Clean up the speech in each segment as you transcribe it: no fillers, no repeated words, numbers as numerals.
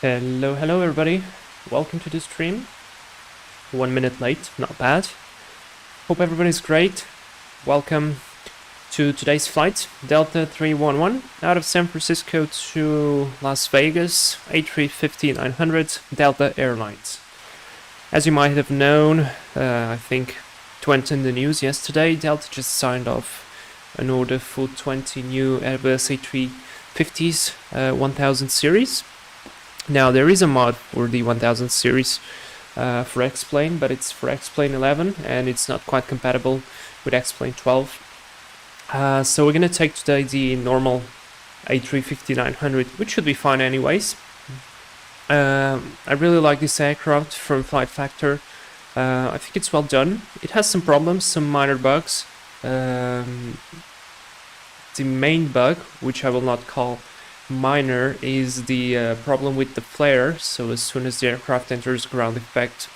Hello everybody. Welcome to the stream. 1 minute late, not bad. Hope everybody's great. Welcome to today's flight, Delta 311, out of San Francisco to Las Vegas, A350-1000, Delta Airlines. As you might have known, I think it went in the news yesterday, Delta just signed off an order for 20 new Airbus A350-1000 series. Now there is a mod for the 1000 series for X-Plane, but it's for X-Plane 11 and it's not quite compatible with X-Plane 12. So we're gonna take today the normal A350-900, which should be fine anyways. I really like this aircraft from Flight Factor. I think it's well done. It has some problems, some minor bugs. The main bug, which I will not call minor, is the problem with the flare. So as soon as the aircraft enters ground effect,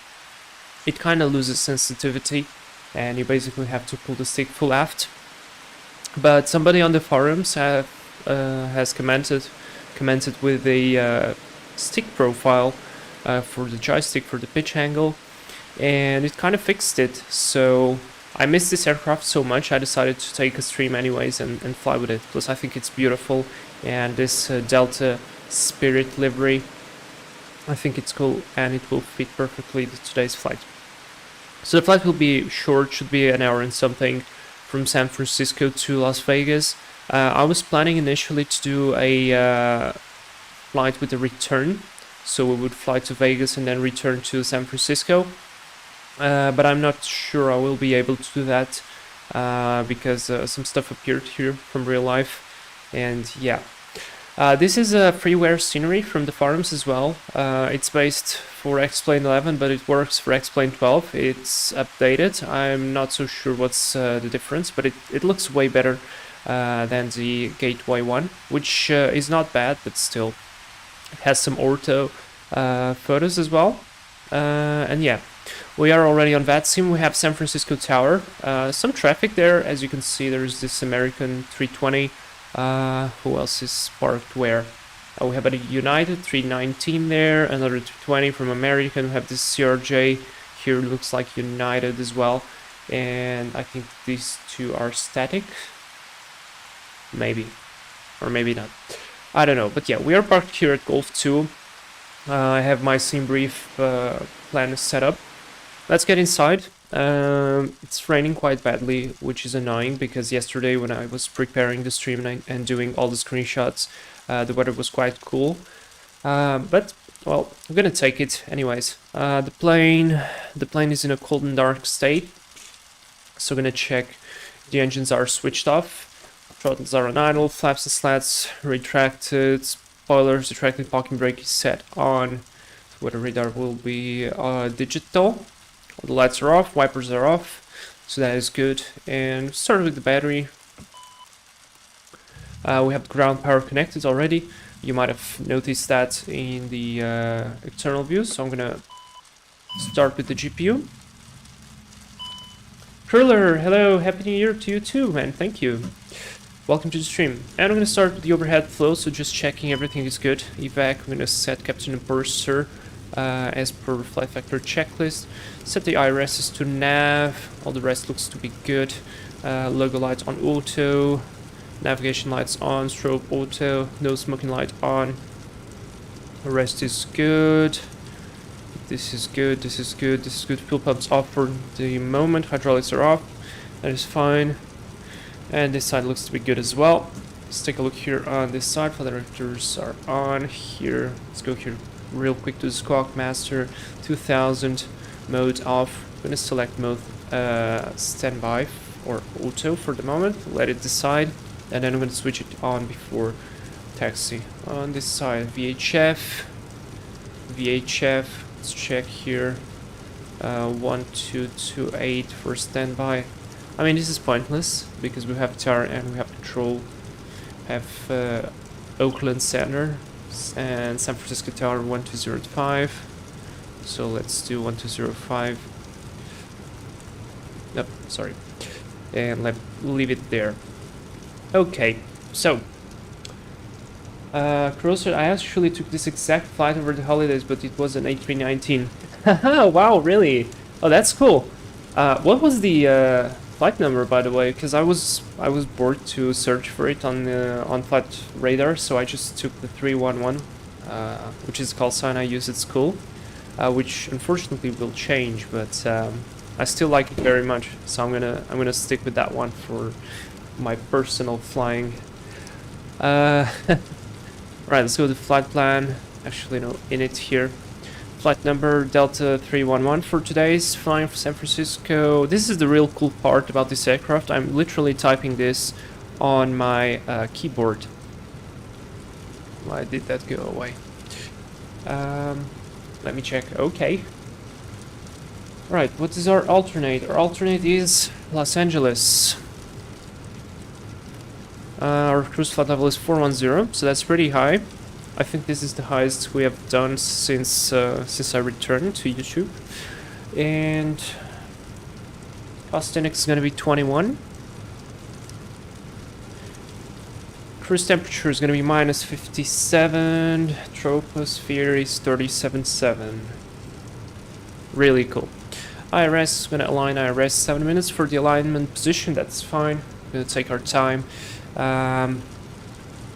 it kind of loses sensitivity and you basically have to pull the stick full aft. But somebody on the forums has commented with a stick profile for the joystick for the pitch angle, and it kind of fixed it. So I miss this aircraft so much, I decided to take a stream anyways and fly with it. Plus I think it's beautiful, and this Delta Spirit livery, I think it's cool and it will fit perfectly to today's flight. So the flight will be short, should be an hour and something from San Francisco to Las Vegas. I was planning initially to do a flight with a return, so we would fly to Vegas and then return to San Francisco. But I'm not sure I will be able to do that because some stuff appeared here from real life. And yeah, this is a freeware scenery from the forums as well. It's based for X-Plane 11, but it works for X-Plane 12. It's updated. I'm not so sure what's the difference, but it looks way better than the Gateway one, which is not bad, but still it has some ortho photos as well. And yeah, we are already on VATSIM. We have San Francisco Tower. Some traffic there, as you can see. There's this American 320. Who else is parked where? We have a United 319 there, another 220 from American. We have this CRJ here, looks like United as well. And I think these two are static. Maybe. Or maybe not. I don't know. But yeah, we are parked here at Golf 2. I have my scene brief plan set up. Let's get inside. It's raining quite badly, which is annoying because yesterday when I was preparing the stream and doing all the screenshots, the weather was quite cool. But well, I'm gonna take it anyways. The plane is in a cold and dark state, so I'm gonna check the engines are switched off, throttles are on idle, flaps and slats retracted, spoilers retracted, parking brake is set on. So weather radar will be digital. All the lights are off, wipers are off, so that is good. And start with the battery. We have the ground power connected already. You might have noticed that in the external view, so I'm gonna start with the GPU. Curler, hello, happy new year to you too, man, thank you. Welcome to the stream. And I'm gonna start with the overhead flow, so just checking everything is good. Evac, I'm gonna set Captain and Purser as per Flight Factor checklist. Set the IRSs to nav, all the rest looks to be good. Logo lights on auto, navigation lights on, strobe auto, no smoking light on. The rest is good. This is good, this is good, this is good. Fuel pumps off for the moment, hydraulics are off, that is fine. And this side looks to be good as well. Let's take a look here on this side. Flight directors are on here. Let's go here real quick to the Squawk Master 2000 mode off. I'm gonna select mode standby or auto for the moment, let it decide, and then I'm gonna switch it on before taxi. On this side, VHF, let's check here, 1228 for standby. I mean, this is pointless because we have tower and we have control. Have Oakland Center and San Francisco Tower 1205. So let's do 1205. Nope, sorry. And leave it there. Okay, so Cruiser, I actually took this exact flight over the holidays, but it was an A319. Wow, really? Oh, that's cool. What was the flight number, by the way? Because I was bored to search for it on flight radar, so I just took the 311, which is the call sign I use at school, which unfortunately will change, but I still like it very much. So I'm gonna stick with that one for my personal flying. Right, let's go to flight plan. Actually, no, in it here. Flight number Delta 311 for today's flying from San Francisco. This is the real cool part about this aircraft. I'm literally typing this on my keyboard. Why did that go away? Let me check. Okay. Right, what is our alternate? Our alternate is Los Angeles. Our cruise flight level is 410, so that's pretty high. I think this is the highest we have done since I returned to YouTube. And cost index is going to be 21. Cruise temperature is going to be minus 57. Troposphere is 37.7. Really cool. IRS is going to align IRS 7 minutes for the alignment position. That's fine. We're going to take our time.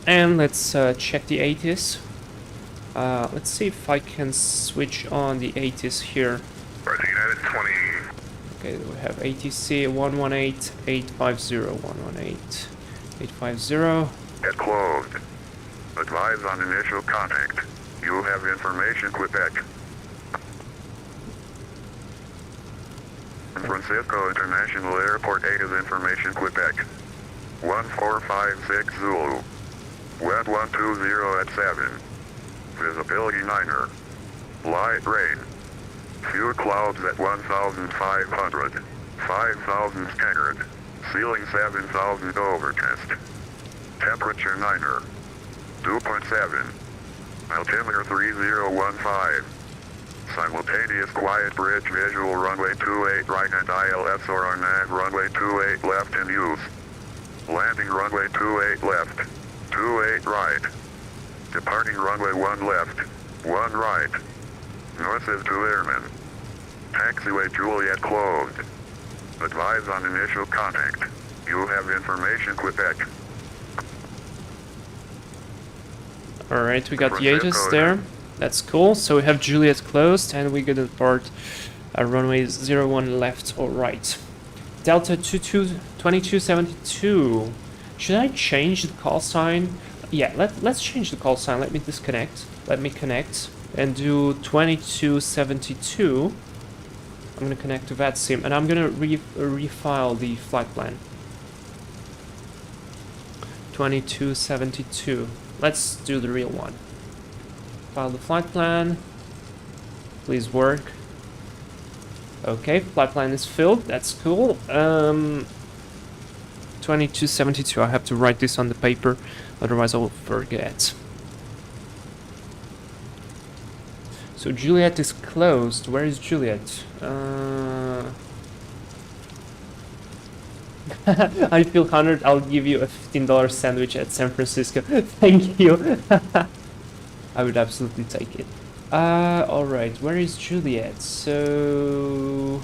And let's check the ATIS. Let's see if I can switch on the ATIS here. United 20. Okay, we have ATC 118.850. 118.850. Get closed. Advise on initial contact. You have information, Quebec. San Francisco International Airport 8 is information, Quebec. 1456 Zulu. Wind 120 at 7. Visibility 9er. Light rain. Few clouds at 1,500. 5,000 scattered. Ceiling 7,000 overcast. Temperature 9er. 2.7. Altimeter 3015. Simultaneous quiet bridge visual runway 28 right and ILS or RNAV runway 28 left in use. Landing runway 28 left. 28 right. Departing runway 1 left. 1 right. North is 2 airmen. Taxiway Juliet closed. Advise on initial contact. You have information, Quebec. Alright, we got the ATIS there. That's cool. So we have Juliet closed and we're gonna depart runway 01 left or right. Delta 2272. Should I change the call sign? Yeah, let's change the call sign. Let me disconnect. Let me connect and do 2272. I'm gonna connect to VATSIM and I'm gonna refile the flight plan. 2272. Let's do the real one. File the flight plan. Please work. Okay, flight plan is filled. That's cool. 2272. I have to write this on the paper, otherwise I will forget. So Juliet is closed. Where is Juliet? I feel honored. I'll give you a $15 sandwich at San Francisco. Thank you. I would absolutely take it. Alright, where is Juliet? So...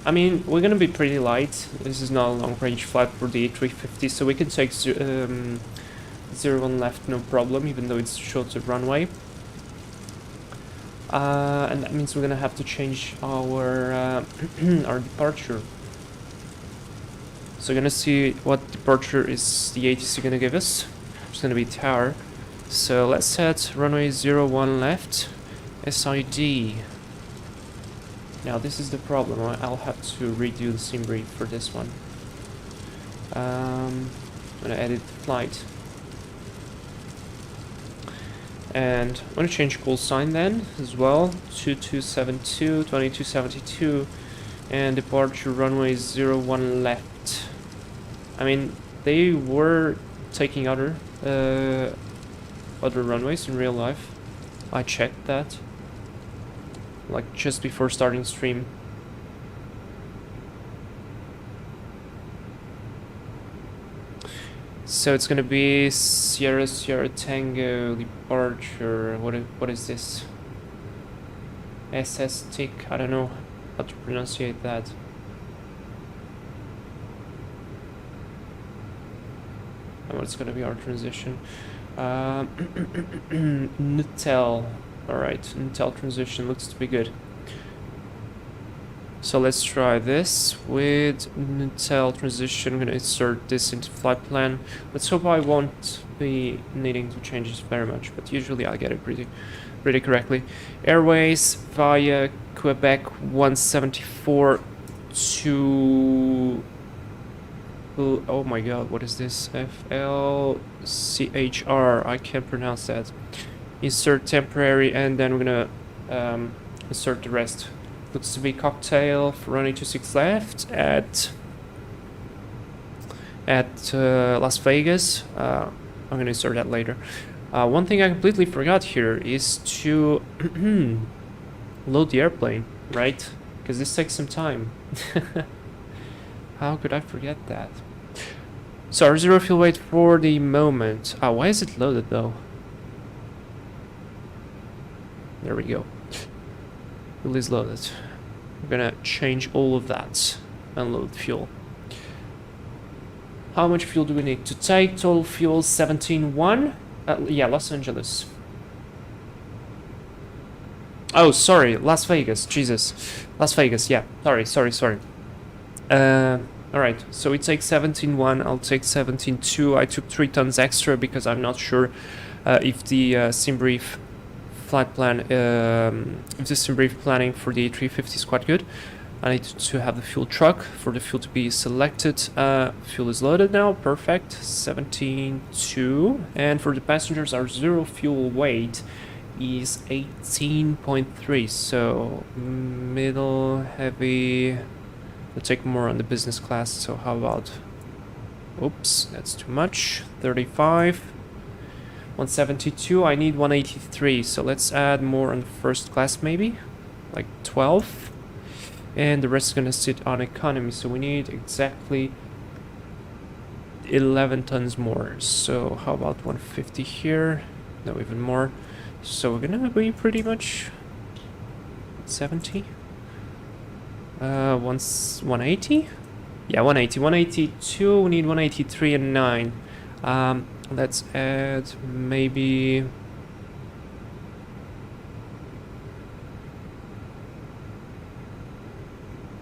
I mean, we're gonna be pretty light. This is not a long-range flight for the A350, so we can take 01 left, no problem, even though it's shorter runway. And that means we're gonna have to change our our departure. So we're gonna see what departure is the ATC gonna give us. It's gonna be tower. So let's set runway 01 left, SID. Now this is the problem. I'll have to redo the sim brief for this one. I'm gonna edit the flight. And I'm gonna change call sign then as well. 2272, 2272, and departure runway 01 left. I mean, they were taking other runways in real life. I checked that, like just before starting stream. So it's gonna be Sierra Sierra Tango departure. What is this? SS tick. I don't know how to pronounce that. And what's gonna be our transition? Nutel. All right, Nutel transition looks to be good. So let's try this with Nutel transition. I'm gonna insert this into flight plan. Let's hope I won't be needing to change this very much, but usually I get it pretty correctly. Airways via Quebec 174 to... Oh my god, what is this? FLCHR, I can't pronounce that. Insert temporary, and then we're gonna insert the rest. Looks to be cocktail for running 26 left at Las Vegas. I'm gonna insert that later. One thing I completely forgot here is to load the airplane, right? Because this takes some time. How could I forget that? So our zero fuel weight for the moment. Why is it loaded though? There we go. Fuel is loaded. We're gonna change all of that. Unload fuel. How much fuel do we need to take? Total fuel 17.1. Yeah, Los Angeles. Oh, sorry, Las Vegas. Jesus, Las Vegas. Yeah, sorry. Alright, so we take 17.1, I'll take 17.2. I took 3 tons extra because I'm not sure if the debrief flight plan, if the debrief planning for the A350 is quite good. I need to have the fuel truck for the fuel to be selected. Fuel is loaded now, perfect, 17.2. And for the passengers, our zero fuel weight is 18.3, so middle, heavy. We'll take more on the business class, so how about... Oops, that's too much. 35. 172, I need 183, so let's add more on the first class maybe. Like 12. And the rest is gonna sit on economy, so we need exactly 11 tons more. So how about 150 here? No, even more. So we're gonna be pretty much 70. 180? Yeah, 180. 182, we need 183 and 9. Let's add maybe...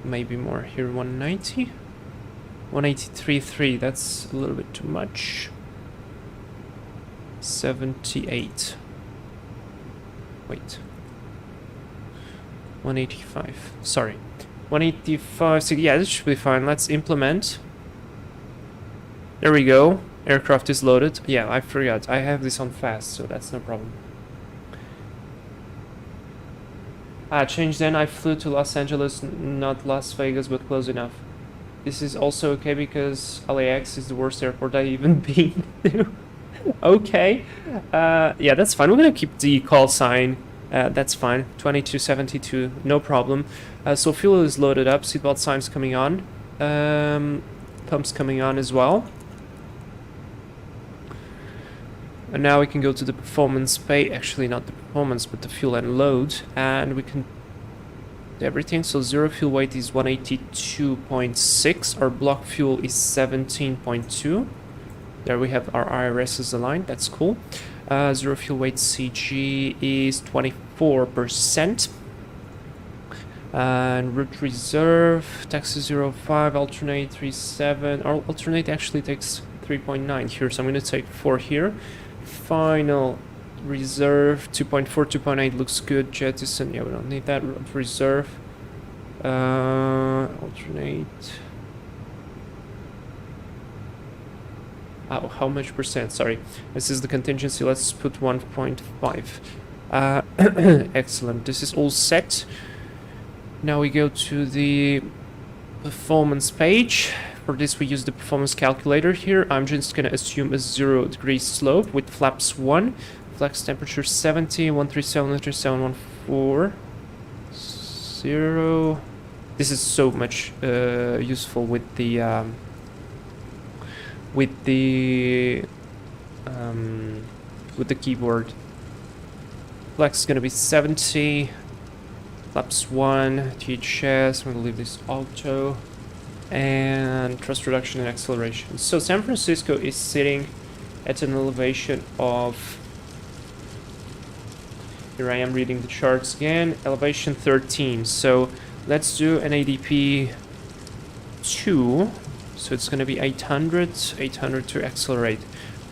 Maybe more here, 190? 183.3, that's a little bit too much. 78. Wait. 185, sorry. 185, so yeah, this should be fine. Let's implement. There we go. Aircraft is loaded. Yeah, I forgot. I have this on fast, so that's no problem. Change then. I flew to Los Angeles, not Las Vegas, but close enough. This is also okay because LAX is the worst airport I've even been to. Okay. Yeah, that's fine. We're gonna keep the call sign. That's fine. 2272, no problem. So fuel is loaded up. Seatbelt signs coming on. Pumps coming on as well. And now we can go to the performance pay. Actually, not the performance, but the fuel and load. And we can do everything. So zero fuel weight is 182.6. Our block fuel is 17.2. There we have our IRSs aligned. That's cool. Zero fuel weight CG is 24%. And route reserve, taxi 05, alternate 37. Our alternate actually takes 3.9 here, so I'm going to take 4 here. Final reserve 2.4, 2.8 looks good. Jettison, yeah, we don't need that. Route reserve, alternate. Oh, how much percent? Sorry, this is the contingency. Let's put 1.5. Excellent. This is all set. Now we go to the performance page. For this we use the performance calculator here. I'm just gonna assume a 0 degree slope with flaps 1. Flex temperature 70, 137, 137, 140. This is so much useful with the with the keyboard. Flex is gonna be 70. Flaps 1, THS, I'm gonna leave this auto. And thrust reduction and acceleration. So San Francisco is sitting at an elevation of, here I am reading the charts again, elevation 13. So let's do an ADP 2. So it's gonna be 800 to accelerate.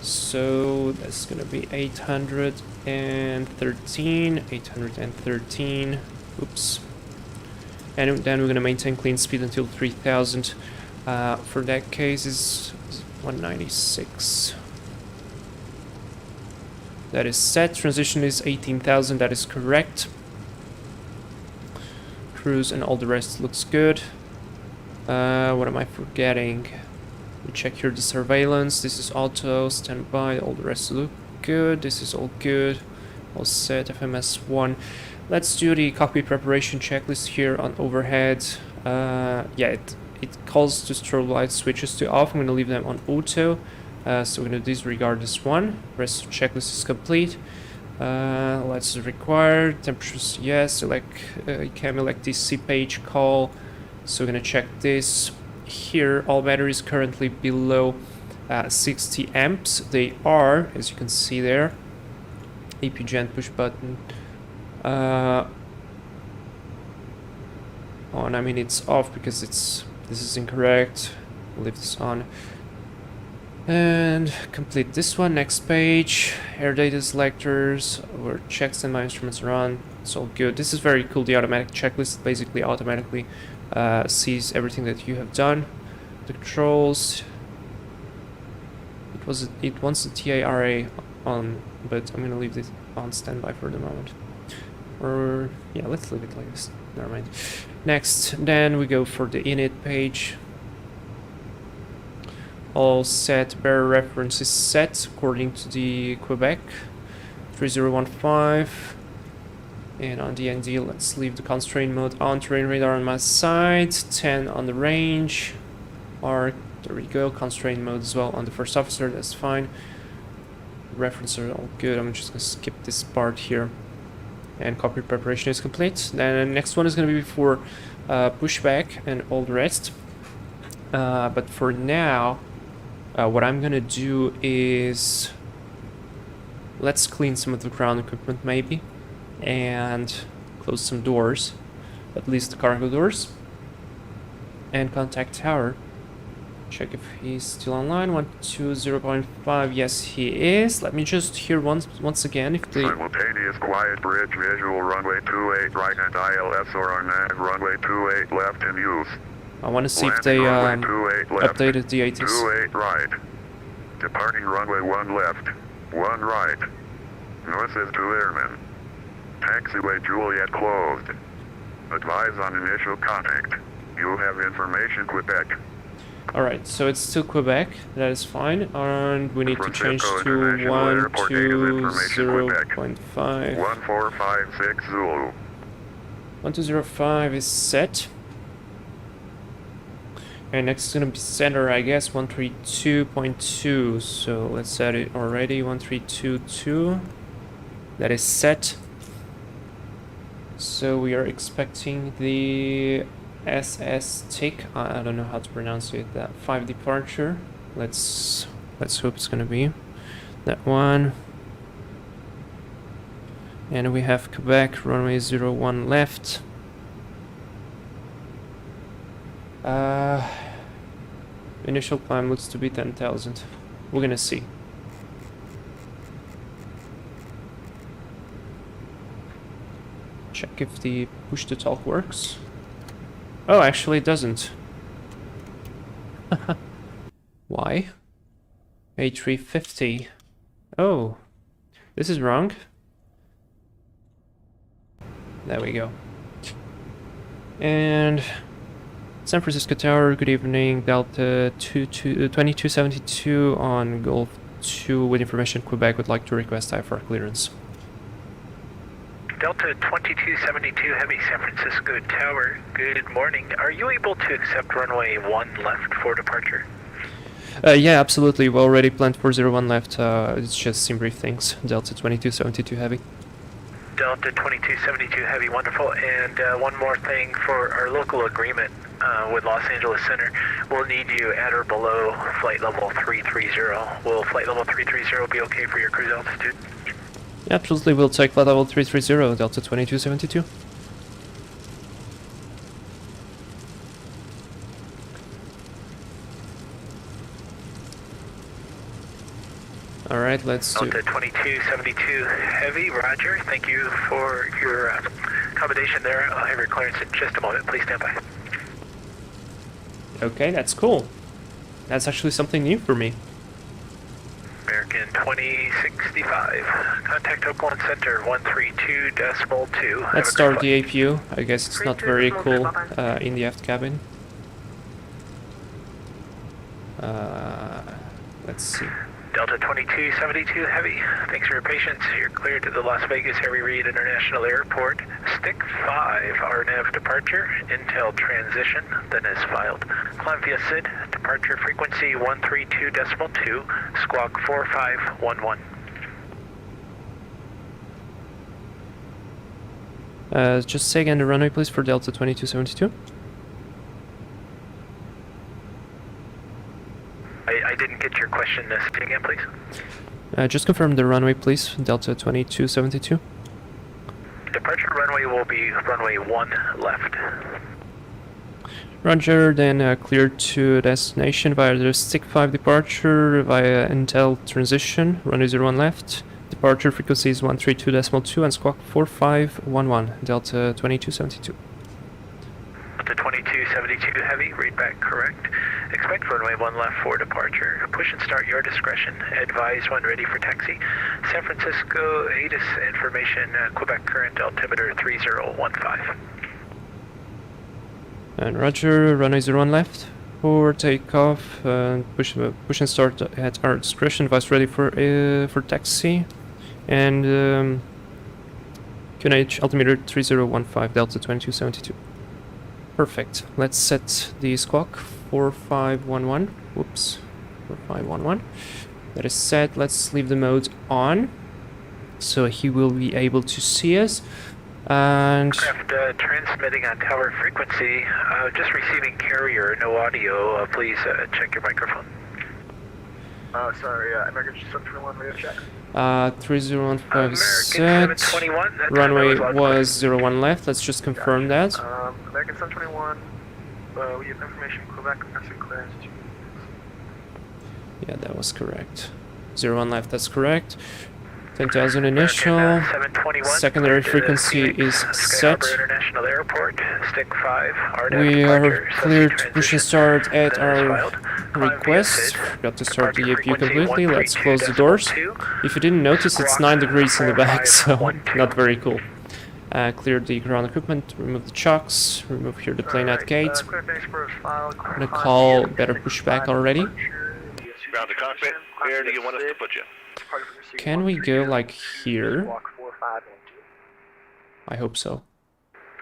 So that's gonna be 813. Oops. And then we're gonna maintain clean speed until 3000. For that case is 196. That is set. Transition is 18,000. That is correct. Cruise and all the rest looks good. What am I forgetting? We check here the surveillance. This is auto, standby. All the rest look good. This is all good. All set. FMS 1. Let's do the cockpit preparation checklist here on overhead. Yeah, it calls the strobe light switches to off. I'm going to leave them on auto. So we're going to disregard this one. Rest of the checklist is complete. Let's require temperatures. Yes, cam elect DC page call. So we're going to check this. Here, all batteries currently below 60 amps. They are, as you can see there. AP gen push button. On, I mean it's off because this is incorrect. We'll leave this on. And complete this one. Next page. Air data selectors. Where checks and my instruments are on. It's all good. This is very cool. The automatic checklist basically automatically sees everything that you have done. The controls. It wants the TARA on, but I'm gonna leave this on standby for the moment. Or yeah, let's leave it like this. Never mind. Next, then we go for the init page. All set. Bearer reference is set according to the Quebec 3015. And on the ND, let's leave the constraint mode on. Terrain radar on my side. 10 on the range. Arc. There we go. Constraint mode as well on the first officer. That's fine. References are all good. I'm just gonna skip this part here. And cockpit preparation is complete. Then the next one is going to be for pushback and all the rest. But for now, what I'm going to do is let's clean some of the ground equipment maybe and close some doors, at least the cargo doors, and contact tower. Check if he's still online. 120.5. Yes, he is. Let me just hear once again if the simultaneous quiet bridge visual runway 28 right and ILS or RNAV runway 28 left in use. I want to see if Landing they runway 28 left, updated the ATs. 28 right. Departing runway 1 left, 1 right. North is to airmen. Taxiway Juliet closed. Advise on initial contact. You have information Quebec. Alright, so it's still Quebec, that is fine, and we need to change to 120.5. 1456 Zulu. 1205 is set. And next is gonna be center, I guess, 132.2, so let's set it already, 1322. That is set. So we are expecting the SS tick. I don't know how to pronounce it. That 5 departure. Let's hope it's gonna be that one. And we have Quebec runway 01 left. Initial climb looks to be 10,000. We're gonna see. Check if the push to talk works. Oh, actually it doesn't. Why? A350. Oh, this is wrong. There we go. And San Francisco Tower, good evening. Delta 2272 on Gulf 2 with information Quebec would like to request IFR clearance. Delta 2272 Heavy, San Francisco Tower, good morning. Are you able to accept runway 1 left for departure? Yeah, absolutely. We already planned for 01 left. It's just sim brief things. Delta 2272 heavy. Delta 2272 Heavy, wonderful. And one more thing for our local agreement with Los Angeles Center, we'll need you at or below flight level 330. Will flight level 330 be okay for your cruise altitude? Yeah, absolutely. We'll take flight level 330, Delta 2272. Alright, let's do... Delta 2272 Heavy, roger. Thank you for your accommodation there. I'll have your clearance in just a moment. Please stand by. Okay, that's cool. That's actually something new for me. American 2065. Contact Oakland Center 132.2. Let's start the APU. I guess it's not very cool in the aft cabin. Let's see. Delta 2272 Heavy, thanks for your patience. You're cleared to the Las Vegas Harry Reid International Airport. Stick 5, RNAV departure, Intel transition, then is filed. Climb via SID, departure frequency 132.2, squawk 4511. Just say again the runway please for Delta 2272. I didn't get your question. Say again, please. Just confirm the runway please, Delta 2272. Departure runway will be runway 1 left. Roger, then clear to destination via the Stick 5 departure via Intel transition, runway 01 left. Departure frequency is 132.2 and squawk 4511, Delta 2272. Delta 2272 Heavy, read back correct. Expect runway 1 left for departure. Push and start your discretion. Advise when ready for taxi. San Francisco, ATIS information, Quebec current altimeter 3015. And roger, runway 01 left for takeoff. Push and start at our discretion. Advise ready for taxi. And QNH altimeter 3015, Delta 2272. Perfect. Let's set the squawk 4511. Whoops. 4511. That is set. Let's leave the mode on, so he will be able to see us. And Aircraft transmitting on tower frequency. Just receiving carrier, no audio. Please check your microphone. Sorry, American 721 radio check. 3015 American set. 721. that time Runway I was 01 left. Let's just confirm that. American 721, we have information Quebec message clearance to... Yeah, that was correct. 01 left, that's correct. 10,000 initial. American, 721, Secondary cleared to the frequency Phoenix is Sky set. Harbor International Airport. Stick 5. We are departure, cleared subsea to push and transition, start at then is our filed. Climb via request. SID. Got to start the Departure APU frequency completely. Let's close the doors. 132.2. If you didn't notice, it's 9 degrees in the back, so 4512. not very cool. Clear the ground equipment, remove the chocks, remove here the plane at gate. I'm gonna call better pushback already. Ground to cockpit, where do you want us to put you? Can we go like here? I hope so.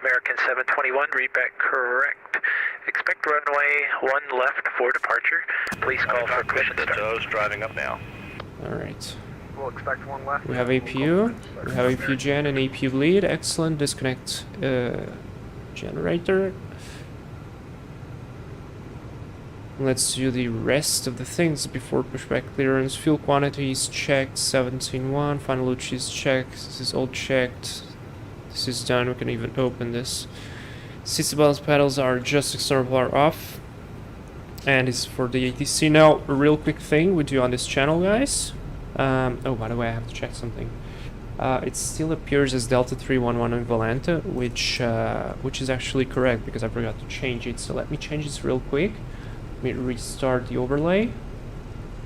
American 721, read back correct. Expect runway 1 left for departure. Please call for push and The start. toes driving up now. Alright. We'll expect 1 left. We have APU. We have APU gen and APU bleed. Excellent. Disconnect generator. Let's do the rest of the things before pushback clearance. Fuel quantities checked. 17.1. Final load is checked. This is all checked. This is done. We can even open this. Seat balance pedals are just external power off. And it's for the ATC. Now, a real quick thing we do on this channel, guys. Oh, by the way, I have to check something. It still appears as Delta 311 in Volanta, which is actually correct because I forgot to change it. So let me change this real quick. Let me restart the overlay.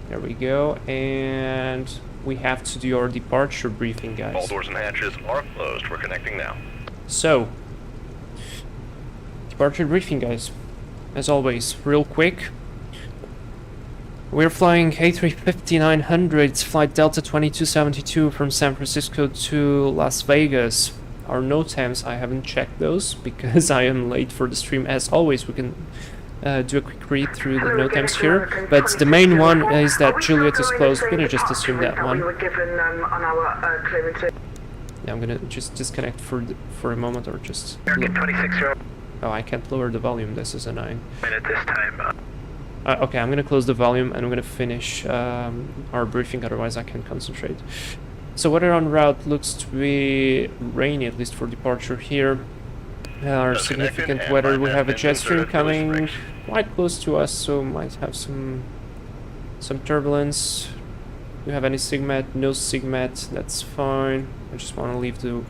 There we go, and we have to do our departure briefing, guys. All doors and hatches are closed. We're connecting now. So, departure briefing, guys. As always, real quick. We're flying A350-1000, it's flight Delta 2272 from San Francisco to Las Vegas. Our NOTAMs, I haven't checked those because I am late for the stream. As always, we can do a quick read through the note times here. But the main one is that Juliet is closed. We're gonna just assume that one. Yeah, I'm gonna just disconnect for a moment, or just... American 26 Oh, I can't lower the volume. This is a 9. minute this time. Okay, I'm gonna close the volume and I'm gonna finish our briefing, otherwise I can't concentrate. So weather on route looks to be rainy, at least for departure here. Our significant weather, we have a jet stream coming quite close to us, so might have some turbulence. Do you have any SIGMET? No SIGMET, that's fine. I just want to leave the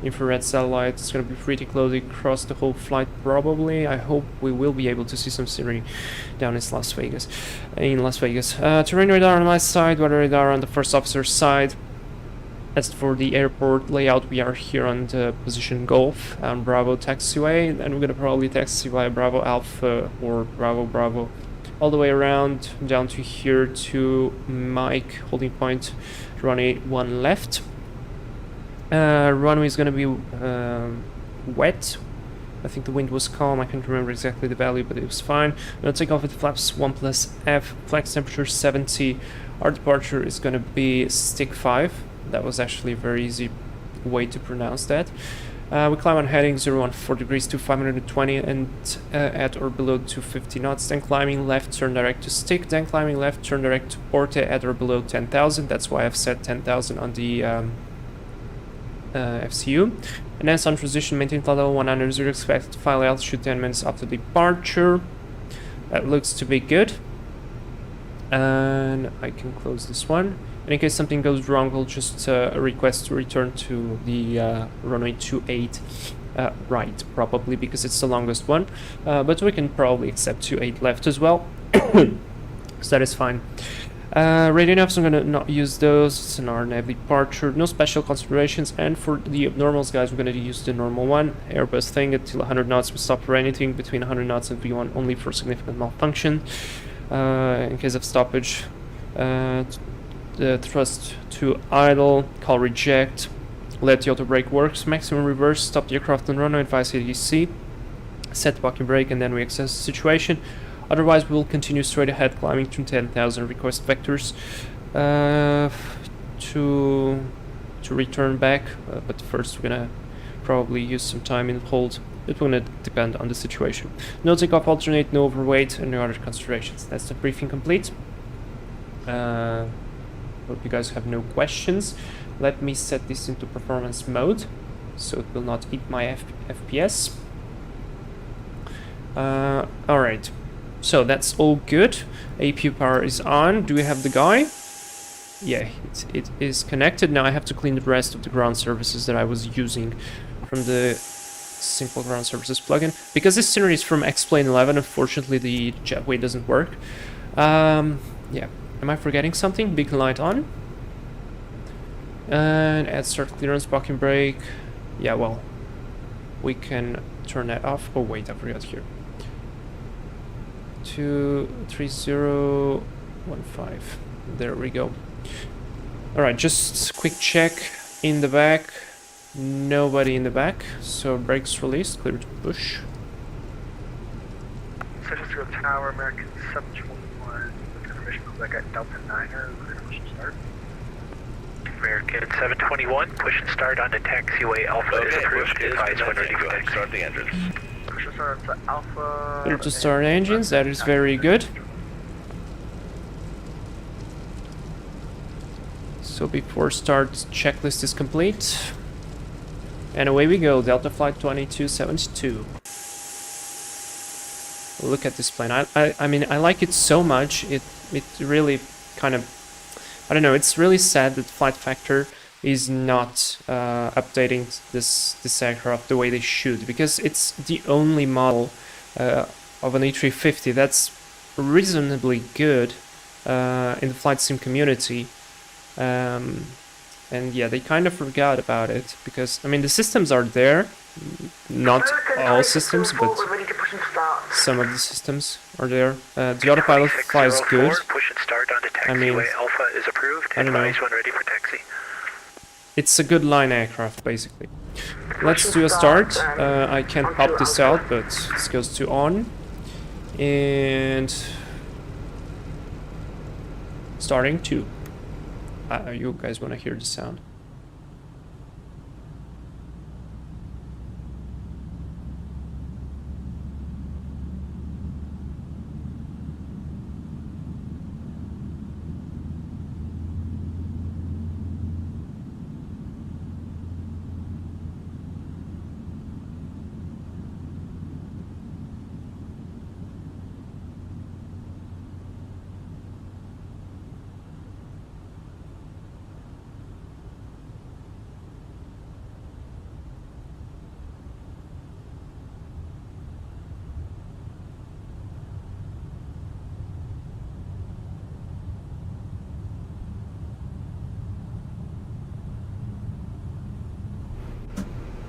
infrared satellite. It's going to be pretty close across the whole flight probably. I hope we will be able to see some scenery down in Las Vegas. Terrain radar on my side, weather radar on the first officer's side. As for the airport layout, we are here on the position Golf on Bravo taxiway, and we're going to probably taxi via Bravo Alpha or Bravo Bravo all the way around down to here to Mike holding point runway 1 left. Runway is going to be wet. I think the wind was calm. I can't remember exactly the value, but it was fine. We're going to take off with flaps 1+F, flex temperature 70. Our departure is going to be stick 5. That was actually a very easy way to pronounce that. We climb on heading 014 degrees to 520 and at or below 250 knots. Then climbing left, turn direct to stick. Then climbing left, turn direct to Orte at or below 10,000. That's why I've set 10,000 on the FCU. And then sun transition, maintain flight level 100, expected final altitude 10 minutes after departure. That looks to be good. And I can close this one. And in case something goes wrong, we'll just request to return to the runway 28 right, probably, because it's the longest one. But we can probably accept 28 left as well. So that is fine. Radio navs, I'm gonna not use those. It's an RNAV departure, no special considerations. And for the abnormals, guys, we're gonna use the normal one. Airbus thing until 100 knots. We stop for anything between 100 knots and V1 only for significant malfunction. In case of stoppage, the thrust to idle, call reject, let the auto brake works, maximum reverse, stop the aircraft on runway, advise ADC, set parking brake, and then we assess the situation. Otherwise, we'll continue straight ahead, climbing to 10,000 request vectors to return back. But first, we're gonna probably use some time in hold. It's gonna depend on the situation. No takeoff, alternate, no overweight, and no other considerations. That's the briefing complete. Hope you guys have no questions. Let me set this into performance mode so it will not eat my FPS. Alright, so that's all good. APU power is on. Do we have the guy? Yeah, it is connected. Now I have to clean the rest of the ground services that I was using from the simple ground services plugin. Because this scenery is from X-Plane 11, unfortunately the jetway doesn't work. Yeah. Am I forgetting something? Big light on. And add start clearance, parking brake. Yeah, well, we can turn that off. Oh wait, I forgot here. 23015. There we go. Alright, just quick check in the back. Nobody in the back. So brakes released, clear to push. Central Tower, American 721. Quebec at Delta 9er, push and start. American 721, push and start onto taxiway Alpha is approved. Advise when ready for taxi. Start the engines. Push and start to Alpha. Clear to start engines, that is very good. So before start, checklist is complete. And away we go, Delta Flight 2272. Look at this plane. I mean, I like it so much. It really kind of, I don't know, it's really sad that Flight Factor is not updating this aircraft the way they should, because it's the only model of an A350 that's reasonably good in the flight sim community. And yeah, they kind of forgot about it, because, I mean, the systems are there, not all systems, but some of the systems are there. The autopilot flies good. Push and start onto taxiway. I mean, Alpha is approved. I don't know. Advise when ready for taxi. It's a good line aircraft, basically. Let's do a start. I can't pop this out, but this goes to on. And starting 2. You guys want to hear the sound?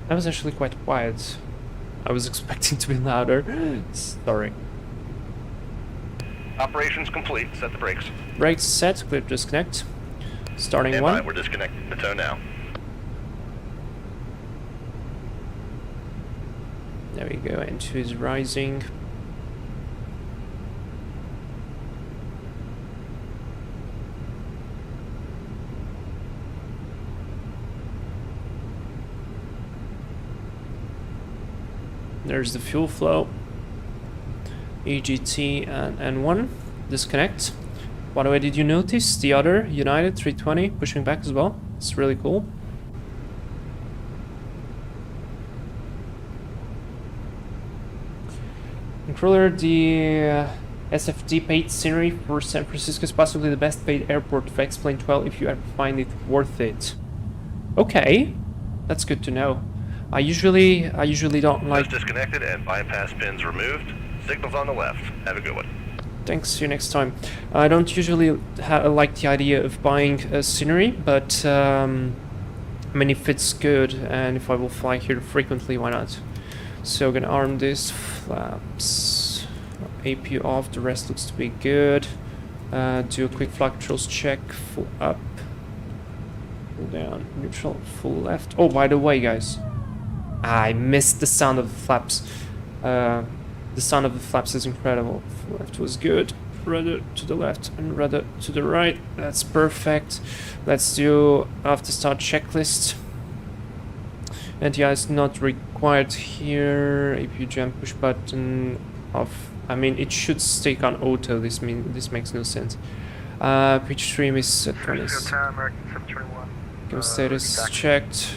That was actually quite quiet. I was expecting to be louder. Sorry. Operations complete. Set the brakes. Brakes set, clear to disconnect. Starting Stand 1. by. We're disconnecting the tow now. There we go, N2 is rising. There's the fuel flow. EGT and N1. Disconnect. By the way, did you notice the other United 320 pushing back as well? It's really cool. Controller, the SFD paid scenery for San Francisco is possibly the best paid airport. If I explained well, if you ever find it worth it. Okay, that's good to know. I usually don't like. Just disconnected and bypass pins removed. Signals on the left. Have a good one. Thanks. See you next time. I don't usually like the idea of buying a scenery, but I mean, if it's good and if I will fly here frequently, why not? So gonna arm this flaps, APU off. The rest looks to be good. Do a quick flight controls check. Full up, full down, neutral, full left. Oh, by the way, guys, I missed the sound of the flaps. The sound of the flaps is incredible. Full left was good. Rudder to the left and rudder to the right. That's perfect. Let's do after start checklist. NTI is not required here. APU jump push button off. I mean, it should stick on auto. This makes no sense. Pitch stream is set 20. Go status checked.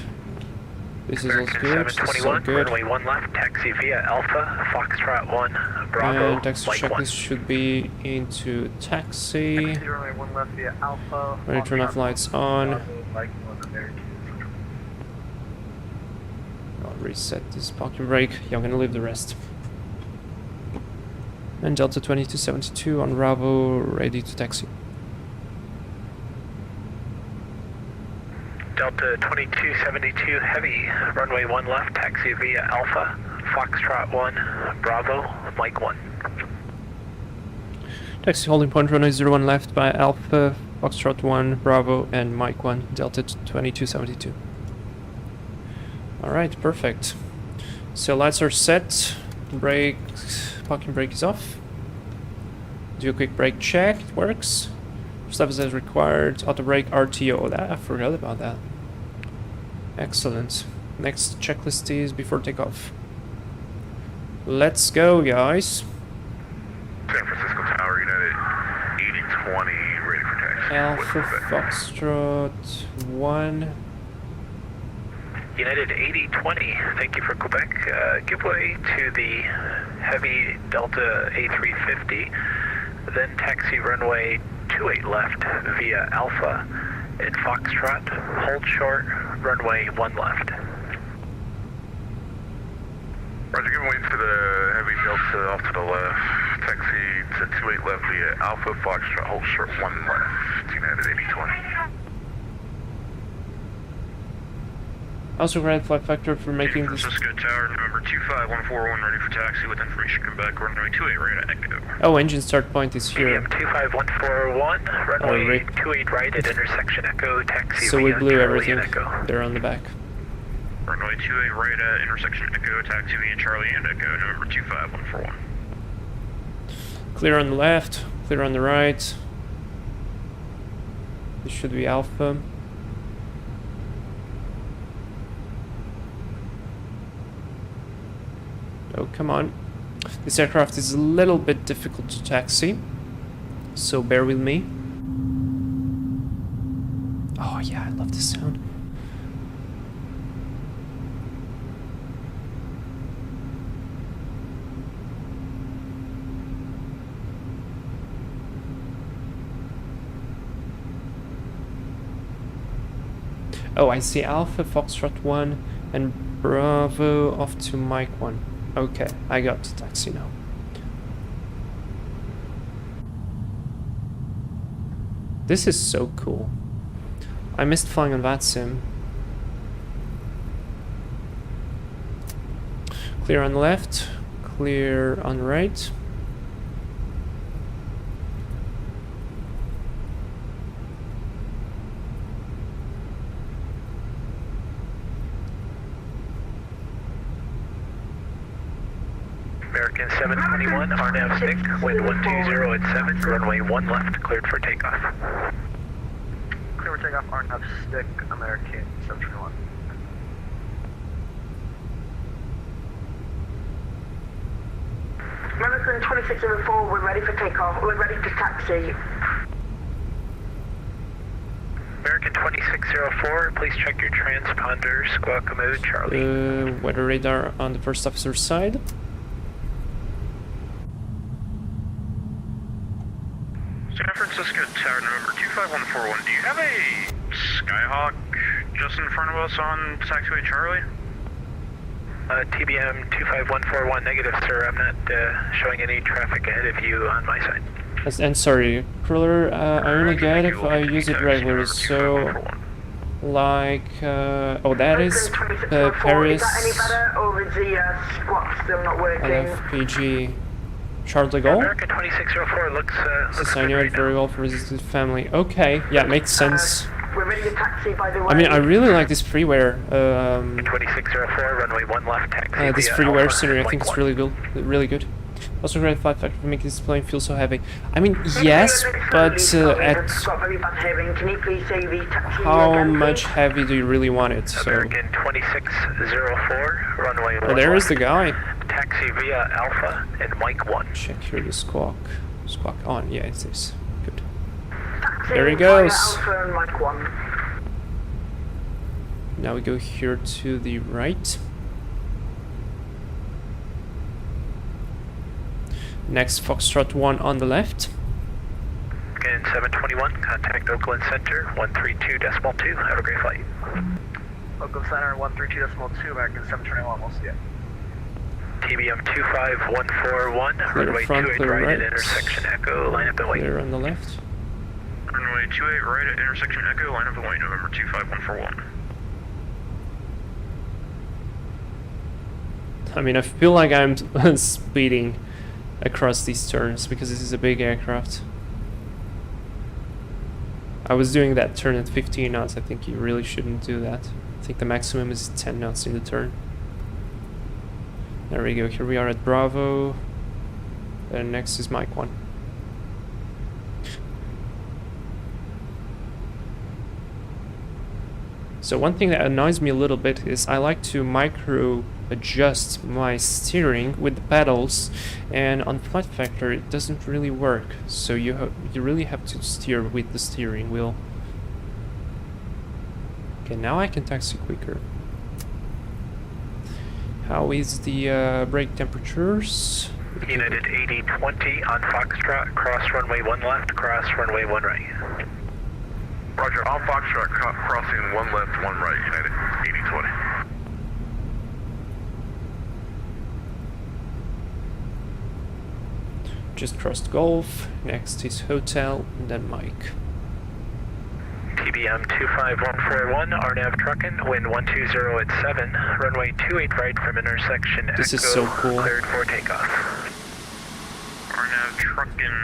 This is also good. This is all good. Runway 1 left, taxi via Alpha, Foxtrot 1, Bravo, And taxi Mike 1. checklist should be into taxi. Runway 1 left via Alpha. Ready to turn off lights on. I'll reset this parking brake. Yeah, I'm gonna leave the rest. And Delta 2272 on Bravo, ready to taxi. Delta 2272 Heavy, runway 1 left, taxi via Alpha, Foxtrot 1, Bravo, Mike 1. Taxi holding point runway 01 left by Alpha, Foxtrot 1, Bravo, and Mike 1, Delta 2272. Alright, perfect. So lights are set, brake, parking brake is off. Do a quick brake check, it works. Stuff is as required, auto brake, RTO, that I forgot about that. Excellent. Next checklist is before takeoff. Let's go, guys. San Francisco Tower, United 8020, ready for taxi. Alpha Foxtrot 1. United 8020, thank you for Quebec. Give way to the Heavy Delta A350, then taxi runway 28 left via Alpha in Foxtrot, hold short, runway 1 left. Roger, giving way to the Heavy Delta off to the left, taxi to 28 left via Alpha Foxtrot, hold short 1 left, United 8020. Also granted flight factor for making this. Francisco Tower, November 25141, ready for taxi with information come back, runway 28 right at Echo. Oh, engine start point is here. medium 25141, runway right. 28 right at intersection Echo, taxi So we via blew Charlie everything. and Echo. They're on the back. Runway 28 right at intersection Echo, taxi via Charlie and Echo, November 25141. Clear on the left, clear on the right. This should be Alpha. Oh, come on. This aircraft is a little bit difficult to taxi, so bear with me. Oh yeah, I love this sound. Oh, I see Alpha, Foxtrot 1, and Bravo off to Mike 1. Okay, I got to taxi now. This is so cool. I missed flying on VATSIM. Clear on the left, clear on the right. American 721, RNAV stick, wind 120 at 7, runway 1 left, cleared for takeoff. Clear for takeoff, RNAV stick, American 721. American 2604, we're ready for takeoff. We're ready to taxi. American 2604, please check your transponder, squawk mode, Charlie. Weather radar on the first officer's side. San Francisco Tower November 25141, do you have a Skyhawk just in front of us on taxiway Charlie? TBM 25141, negative sir, I'm not showing any traffic ahead of you on my side. And sorry, cruller, I only get if I use it regularly, so like, oh, that is Paris. Is that any better, or is the squat still not working? LFPG Charles de Gaulle. American 2604 looks I know it very well for resistant family. Okay, yeah, makes sense. We're ready to taxi, by the way. I mean, I really like this freeware. 2604, runway 1 left, taxi. This freeware scenery, I think it's really good. Really good. Also, great flight factor to make this plane feel so heavy. I mean, yes, but at how much heavy do you really want it? So. American 2604, runway 1 Oh, there is the guy. Taxi via Alpha and Mike 1. Check here the squawk. Squawk on. Yeah, it's this. Good. There he goes. Alpha and Mike 1. Now we go here to the right. Next, Foxtrot 1 on the left. Again, 721, contact Oakland Center, 132.2. Have a great flight. Oakland Center 132.2, American 721, we'll see it. TBM 25141, runway front, 28 clear right right. at intersection Echo, line up and wait. Clear on the left. Runway 28 right at intersection Echo, line up and wait, November 25141. I mean, I feel like I'm speeding across these turns because this is a big aircraft. I was doing that turn at 15 knots. I think you really shouldn't do that. I think the maximum is 10 knots in the turn. There we go. Here we are at Bravo. And next is Mike 1. So one thing that annoys me a little bit is I like to micro adjust my steering with the pedals, and on Flight Factor it doesn't really work. So you really have to steer with the steering wheel. Okay, now I can taxi quicker. How is the brake temperatures? United 8020 on Foxtrot, cross runway 1 left, cross runway 1 right. Roger, on Foxtrot, crossing 1 left, 1 right, United 8020. Just crossed Golf, next is Hotel, and then Mike. TBM 25141, RNAV trucking, wind 120 at 7, runway 28 right from intersection Echo, This is so cool. cleared for takeoff. RNAV trucking,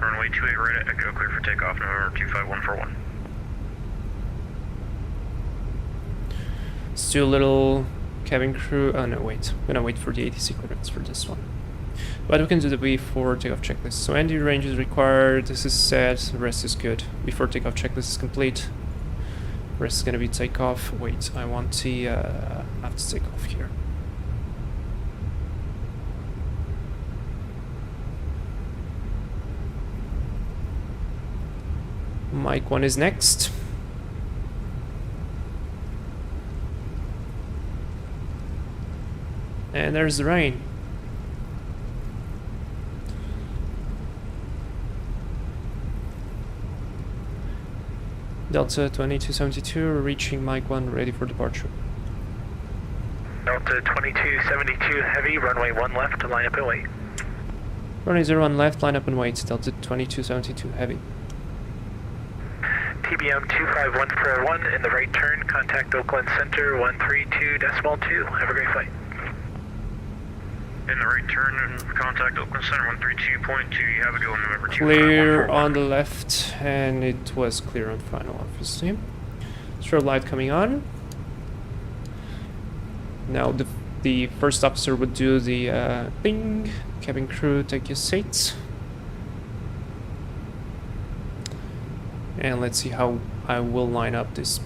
runway 28 right at Echo, clear for takeoff, November 25141. Still a little cabin crew. Oh no, wait. I'm gonna wait for the ATC clearance for this one. But we can do the before takeoff checklist. So ND range is required, this is set, the rest is good. Before takeoff checklist is complete. Rest is gonna be takeoff. Wait, I want to have to take off here. Mic 1 is next. And there's the rain. Delta 2272 reaching Mic 1, ready for departure. Delta 2272 Heavy, runway 1 left, line up and wait. Runway 01 left, line up and wait. Delta 2272 Heavy. TBM 25141 in the right turn, contact Oakland Center 132.2. Have a great flight. In the right turn and contact Oakland Center 132.2. You have a go on November 2. Clear on the left, and it was clear on final, obviously. Strobe light coming on. Now the first officer would do the ping. Cabin crew, take your seats. And let's see how I will line up this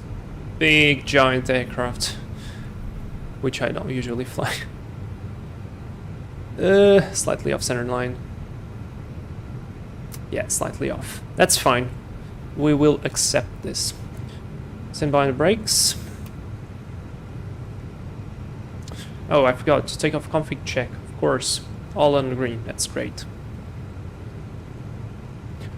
big giant aircraft, which I don't usually fly. Slightly off center line. Yeah, slightly off. That's fine. We will accept this. Stand by on the brakes. Oh, I forgot to take off config check, of course. All on green, that's great.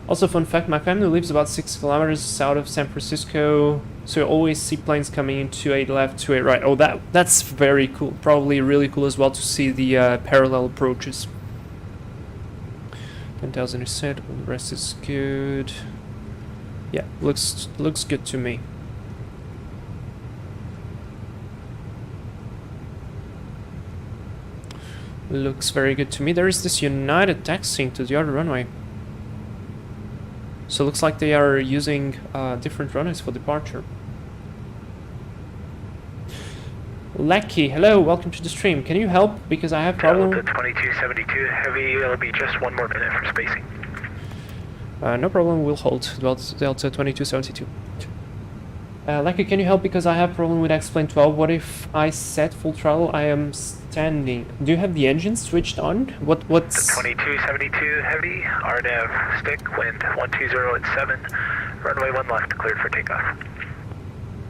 Also, fun fact, my family lives about 6 kilometers south of San Francisco, so you always see planes coming in 28 left, 28 right. Oh, that's very cool. Probably really cool as well to see the parallel approaches. 10,000 is set, the rest is good. Yeah, looks good to me. Looks very good to me. There is this United taxiing to the other runway. So it looks like they are using different runways for departure. Lackey, hello, welcome to the stream. Can you help? Because I have problem. Delta 2272 Heavy, it'll be just 1 more minute for spacing. No problem, we'll hold. Delta 2272. Lackey, can you help? Because I have problem with X-Plane 12. What if I set full throttle? I am standing. Do you have the engine switched on? What's... The 2272 Heavy, RNAV stick, wind 120 at 7, runway 1 left, cleared for takeoff.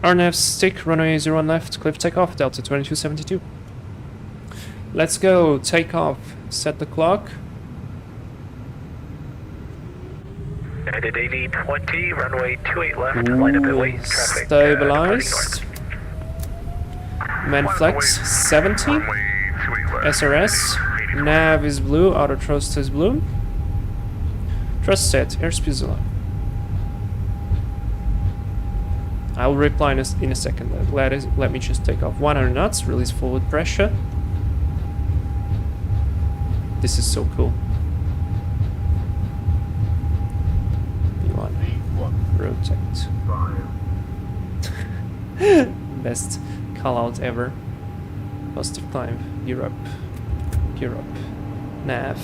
RNAV stick, runway 01 left, clear for takeoff, Delta 2272. Let's go, take off, set the clock. United 8020, runway 28 left, line up and wait, traffic. Stabilized. Man flex 70. SRS. Nav is blue, auto thrust is blue. Thrust set, airspeed is alive. I'll reply in a second. Let me just take off 100 knots, release forward pressure. This is so cool. Rotate. Best call out ever. Positive climb. Europe. Europe. Nav.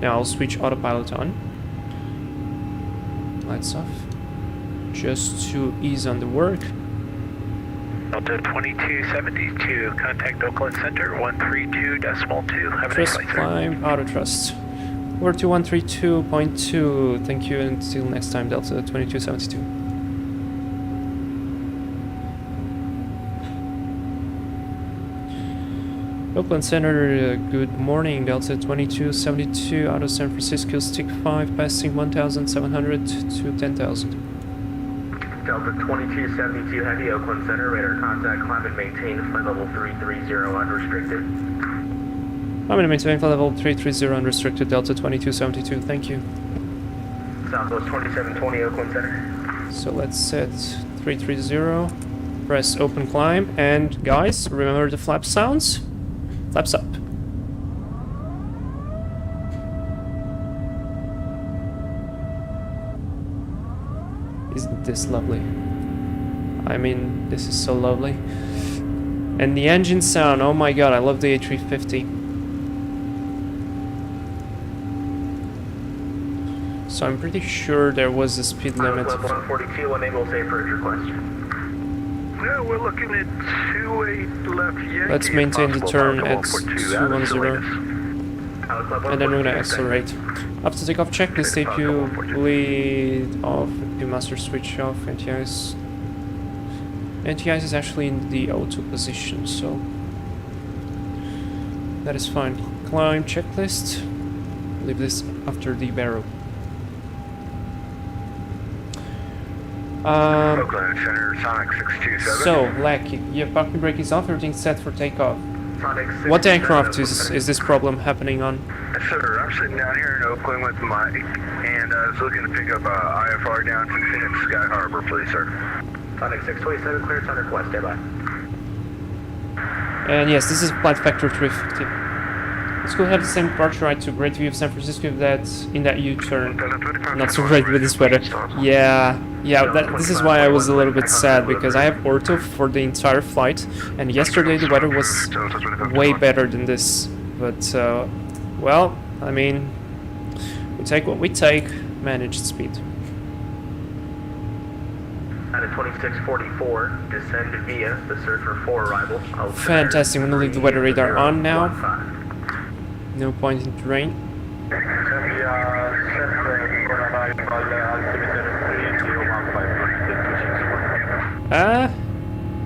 Now I'll switch autopilot on. Lights off. Just to ease on the work. Delta 2272, contact Oakland Center 132.2. Have a nice Thrust flight, sir. climb, auto thrust. Over to 132.2. Thank you, and until next time, Delta 2272. Oakland Center, good morning, Delta 2272, out of San Francisco, stick 5, passing 1,700 to 10,000. Delta 2272 Heavy, Oakland Center, radar contact, climb and maintain flight level 330 unrestricted. I'm going to maintain flight level 330 unrestricted, Delta 2272, thank you. Southwest 2720, Oakland Center. So let's set 330, press open climb, and guys, remember the flap sounds? Flaps up. Isn't this lovely? I mean, this is so lovely. And the engine sound, oh my god, I love the A350. So I'm pretty sure there was a speed limit. Level 142, enable safe approach request. Yeah, we're looking at 28 left Yankee. Let's maintain the turn at 142 out of 210. And then we're gonna accelerate. After takeoff checklist, APU bleed off, APU master switch off, anti-ice. Anti-ice is actually in the auto position, so that is fine. Climb checklist. Leave this after the barrel. Oakland Center, Sonic 627. So, Lackey, your parking brake is off, everything's set for takeoff. Sonic What aircraft is this problem happening on? Yes, sir. I'm sitting down here in Oakland with Mike, and I was looking to pick up IFR down to Phoenix Sky Harbor, please, sir. Sonic 627, clear Sonic request, standby. And yes, this is flight factor 350. Let's go have the same departure right to great view of San Francisco in that U-turn. Not so great with this weather. Yeah, this is why I was a little bit sad, because I have ortho for the entire flight, and yesterday the weather was way better than this. But, well, I mean, we take what we take, managed speed. At a 2644, descend via the search for 4 arrivals. Fantastic, I'm gonna leave the weather radar on now. No point in terrain.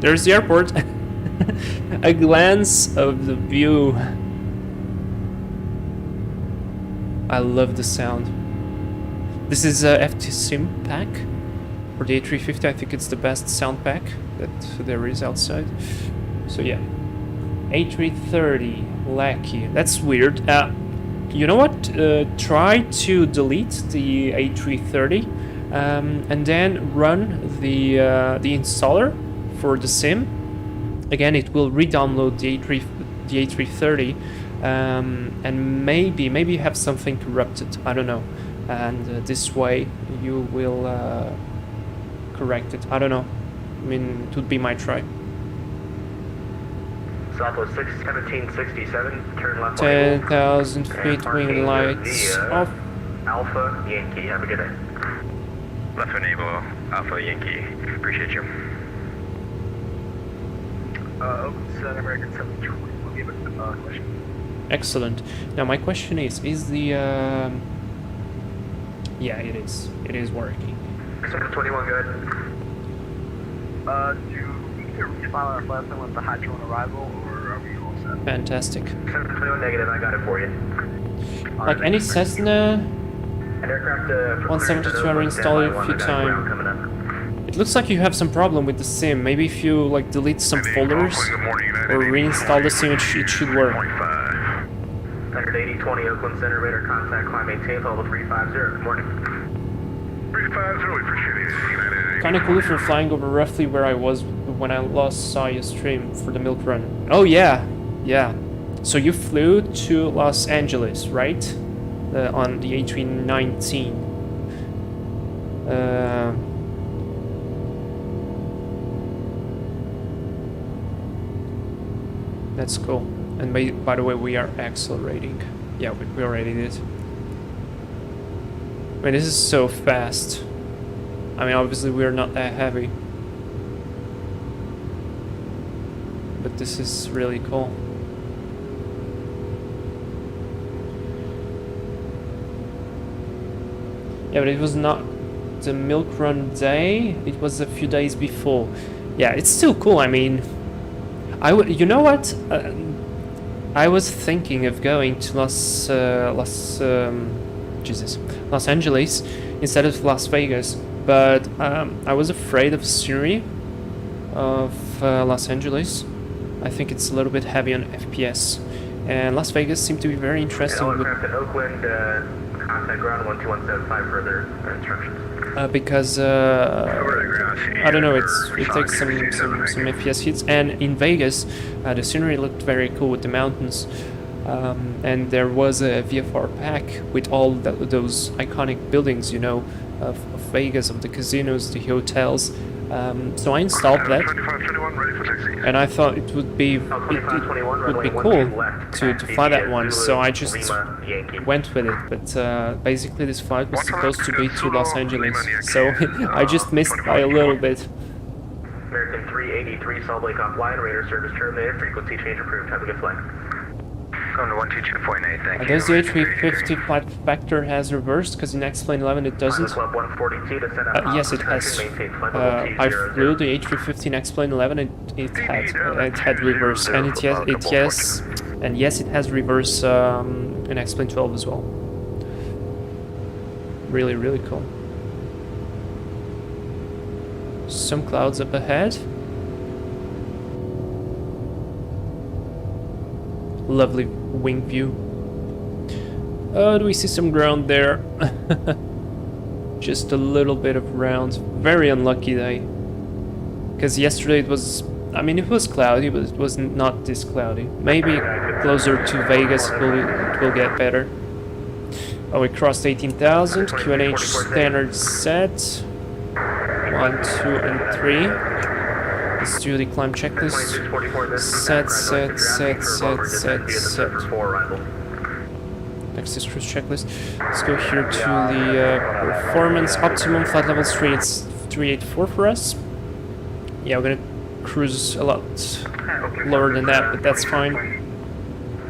There's the airport. A glance of the view. I love the sound. This is a VATSIM pack for the A350. I think it's the best sound pack that there is outside. So yeah. A330 Lackey. That's weird. You know what? Try to delete the A330 and then run the installer for the sim. Again, it will re-download the A330 and maybe you have something corrupted. I don't know. And this way you will correct it. I don't know. I mean, it would be my try. Southwest 1767, turn left. 10,000 feet, wing lights off. Alpha Yankee, have a good day. Left enable, Alpha Yankee. Appreciate you. Oakland Center, American 720. We'll give it a question. Excellent. Now my question is the yeah, it is working. 721, good. Do we need to refile our flight plan with the hydro on arrival, or are we all set? Fantastic. 721 negative, I got it for you. Like any Cessna An aircraft 172 are installed a few times. It looks like you have some problem with the sim. Maybe if you like delete some folders or reinstall the sim, it should work. 180-20 Oakland Center, radar contact, climb maintain, level 350, good morning. 350, we appreciate it. Kinda cool if you're flying over roughly where I was when I last saw your stream for the milk run. Oh yeah. So you flew to Los Angeles, right? On the A319. That's cool. And by the way, we are accelerating. Yeah, we already did. I mean, this is so fast. I mean, obviously we're not that heavy. But this is really cool. Yeah, but it was not the milk run day. It was a few days before. Yeah, it's still cool. I mean, you know what? I was thinking of going to Los Angeles instead of Las Vegas, but I was afraid of the scenery of Los Angeles. I think it's a little bit heavy on FPS, and Las Vegas seemed to be very interesting. Aircraft in Oakland, contact ground 12175 further instructions. Because I don't know, it takes some FPS hits, and in Vegas the scenery looked very cool with the mountains, and there was a VFR pack with all those iconic buildings, you know, of Vegas, of the casinos, the hotels. So I installed that, 2521, ready for taxi. and I thought it would be cool to fly that one. So I just went with it. But basically, this flight was supposed to be to Los Angeles, so I just missed by a little bit. American 383, Salt Lake offline, radar service terminated, frequency change approved. Have a good flight. Going to 122.8, thank you. Does the A350 flight factor has reversed? Because in X-Plane 11 it doesn't. Club 142 to set up Yes, it has. maintain flight level I 200. flew the A350 in X-Plane 11 and it had reverse, and yes, it has reverse in X-Plane 12 as well. Really, really cool. Some clouds up ahead. Lovely wing view. Do we see some ground there? Just a little bit of ground. Very unlucky day. Because yesterday it was... I mean, it was cloudy, but it was not this cloudy. Maybe closer to Vegas it will get better. Oh, we crossed 18,000. QNH standard set. 1, 2, and 3. Let's do the climb checklist. Set. Next is cruise checklist. Let's go here to the performance optimum flight level 3. It's 384 for us. Yeah, we're gonna cruise a lot lower than that, but that's fine.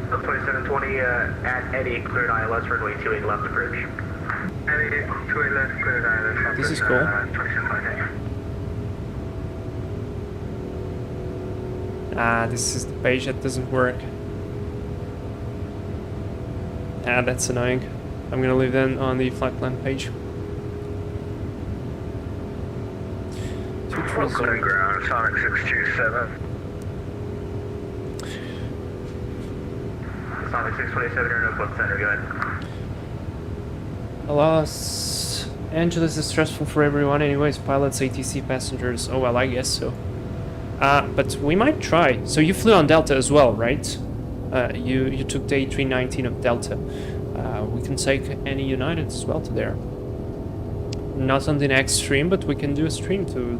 2720 at Eddie, cleared ILS, runway 28 left approach. Eddie, 28 left, cleared ILS. This is cool. 27.8. Ah, this is the page that doesn't work. Ah, that's annoying. I'm gonna leave that on the flight plan page. Welcome ground, Sonic 627. Sonic 627, you're in Oakland Center, go ahead. Los Angeles is stressful for everyone anyways, pilots, ATC, passengers. Oh well, I guess so. But we might try. So you flew on Delta as well, right? You took the A319 of Delta. We can take any United as well to there. Not on the next stream, but we can do a stream to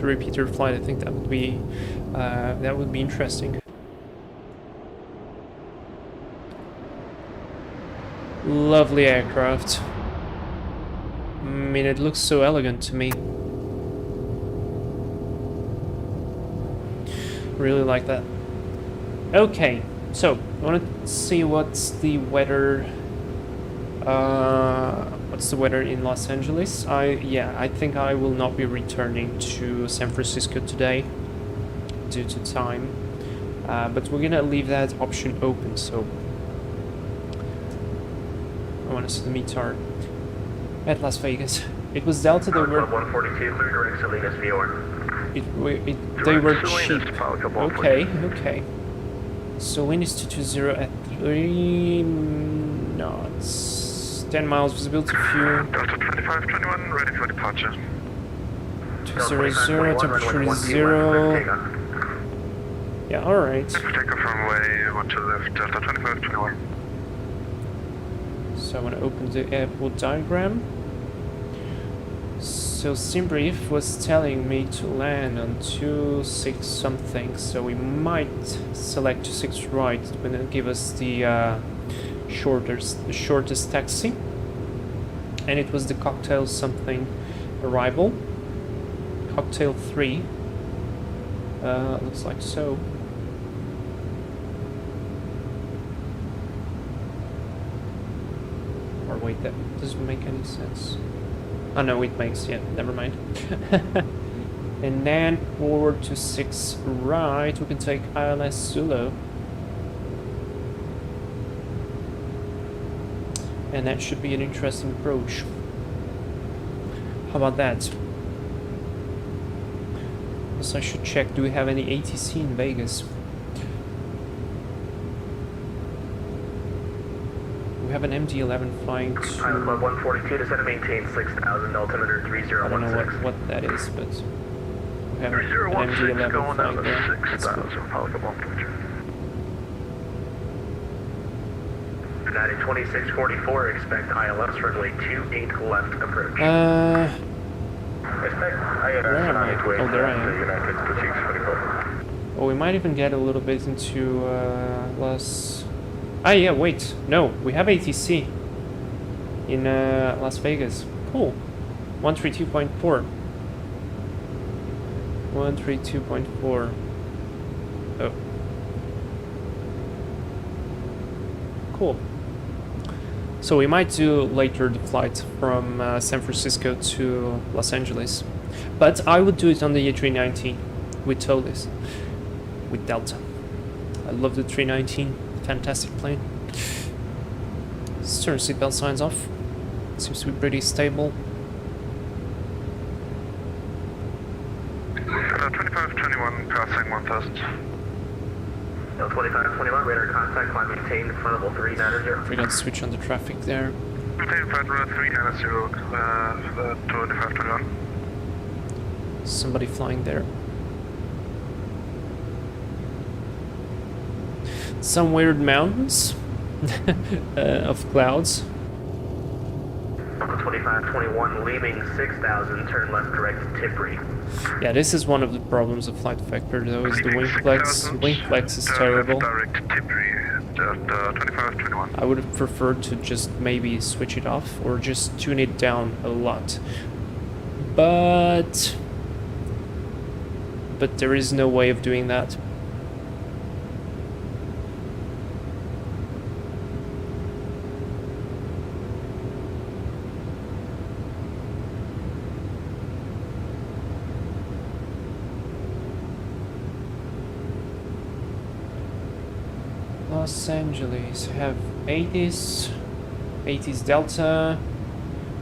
repeat your flight. I think that would be interesting. Lovely aircraft. I mean, it looks so elegant to me. Really like that. Okay, so I want to see what's the weather. What's the weather in Los Angeles? I think I will not be returning to San Francisco today due to time, but we're gonna leave that option open. So I want to see the METAR at Las Vegas. It was Delta. They were 142, cleared direct Salinas VOR. They were cheap. Okay. So wind is 220 at 3 knots. 10 miles visibility fuel. Delta 2521, ready for departure. 200, temperature is 0. Yeah, alright. Takeoff runway 12 left, Delta 2521. So I'm gonna open the airport diagram. So debrief was telling me to land on 26 something, so we might select 26 right. It's gonna give us the shortest taxi, and it was the cocktail something arrival. Cocktail 3. Looks like so. Or wait, that doesn't make any sense. Oh no, it makes, yeah, never mind. And then forward to 6 right, we can take ILS Zulu. And that should be an interesting approach. How about that? Yes, I should check, do we have any ATC in Vegas? We have an MD-11 flying to... Club 142 to set and maintain 6,000, altimeter 3016. I don't know what that is, but... We have an 3016 MD-11 going flying down there. to 6,000, Pelican 142. United 2644, expect ILS runway 28 left approach. Expect ILS where am I? Oh, there I am. United 2644. Oh, we might even get a little bit into Las... Ah, yeah, wait. No, we have ATC in Las Vegas. Cool. 132.4. 132.4. Oh. Cool. So we might do later the flight from San Francisco to Los Angeles. But I would do it on the A319 with TOLIS, with Delta. I love the 319. Fantastic plane. Let's turn seatbelt signs off. Seems to be pretty stable. 2521 crossing 1000. 2521, radar contact, climb maintained, flight level 390. Forgot to switch on the traffic there. Maintain flight level 390, 2521. Somebody flying there. Some weird mountains of clouds. 2521, leaving 6000, turn left direct to Tiptree. Yeah, this is one of the problems of flight factor though, is the wing flex. Wing flex is terrible. Direct to Tiptree, 2521. I would have preferred to just maybe switch it off or just tune it down a lot. But there is no way of doing that. Los Angeles have 80s Delta,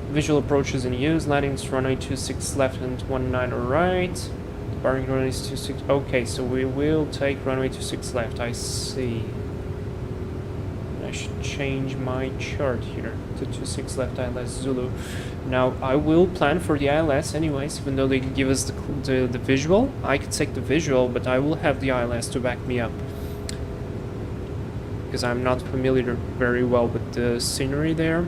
visual approaches in use, landings runway 26 left and 19 right, departing runway 26, okay, so we will take runway 26 left, I see. I should change my chart here to 26 left ILS Zulu. Now I will plan for the ILS anyways, even though they give us the visual. I could take the visual, but I will have the ILS to back me up, because I'm not familiar very well with the scenery there.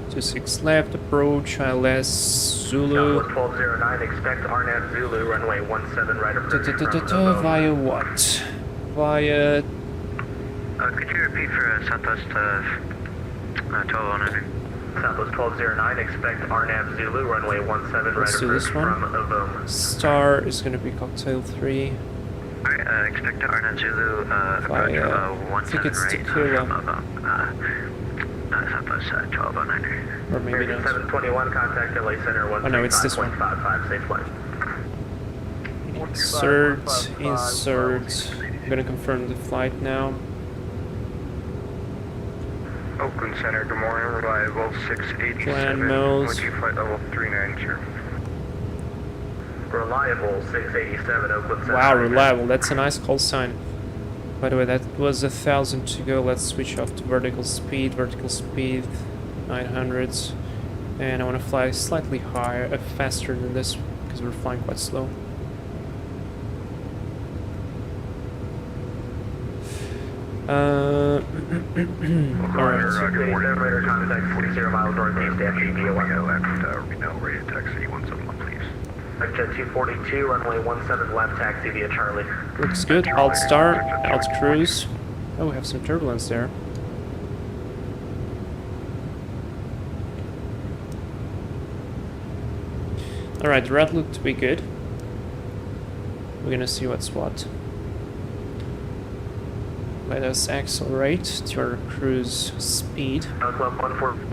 26 left, approach, ILS, Zulu. 1209, expect RNAV Zulu, runway 17 right approach. Via what? Via... Could you repeat for Southwest 1209? Southwest 1209, expect RNAV Zulu, runway 17 right Let's do approach this one. from Avoma. Star is going to be cocktail 3. Alright, expect RNAV Zulu, approach I think it's Tequila. Southwest 1209. Or maybe not. 721, contact LA Center 135.55, Oh no, it's this one. safe flight. Insert. I'm going to confirm the flight now. Oakland Center, good morning, reliable 687. Plan modes. Flight level 390. Reliable 687, Oakland Center. Wow, reliable. That's a nice call sign. By the way, that was 1,000 to go. Let's switch off to vertical speed. 900s. And I want to fly slightly higher, faster than this, because we're flying quite slow. Alright. Radar contact 40 miles northeast after VA1. Reno, radio taxi 171, please. Jet 242, runway 17 left, taxi via Charlie. Looks good. Alt start, alt cruise. Oh, we have some turbulence there. Alright, the red looked to be good. We're gonna see what's what. Let us accelerate to our cruise speed. Club 14.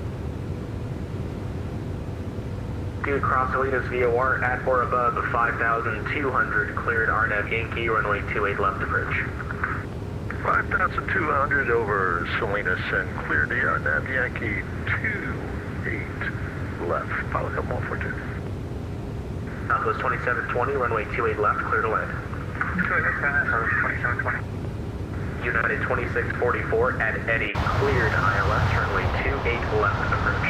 Good cross Salinas via warrant at or above 5,200, cleared RNAV Yankee, runway 28 left approach. 5,200 over Salinas and clear the RNAV Yankee 28 left. Pilot come 142. Southwest 2720, runway 28 left, clear to land. 2720. United 2644 at Eddy, cleared ILS, runway 28 left approach.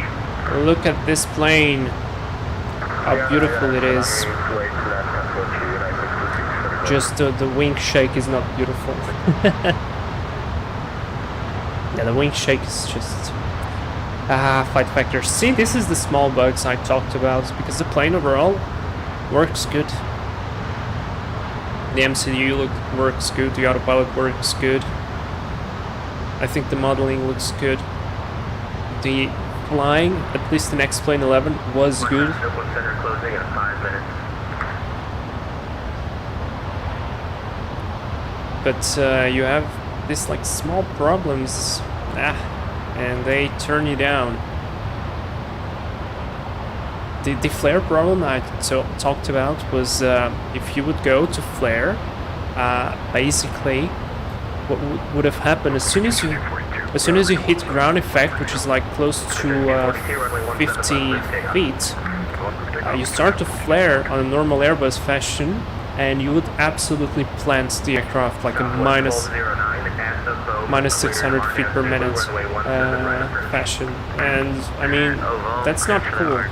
Look at this plane. How beautiful it is. Just the wing shake is not beautiful. Yeah, the wing shake is just fight factor. See, this is the small bugs I talked about, because the plane overall works good. The MCU works good, the autopilot works good. I think the modeling looks good. The flying, at least in X-Plane 11, was good. Oakland Center closing in 5 minutes. But you have these like small problems, and they turn you down. The flare problem I talked about was if you would go to flare, basically what would have happened as soon as you hit ground effect, which is like close to 50 feet, you start to flare on a normal Airbus fashion, and you would absolutely plant the aircraft like a minus 600 feet per minute fashion, and I mean that's not cool.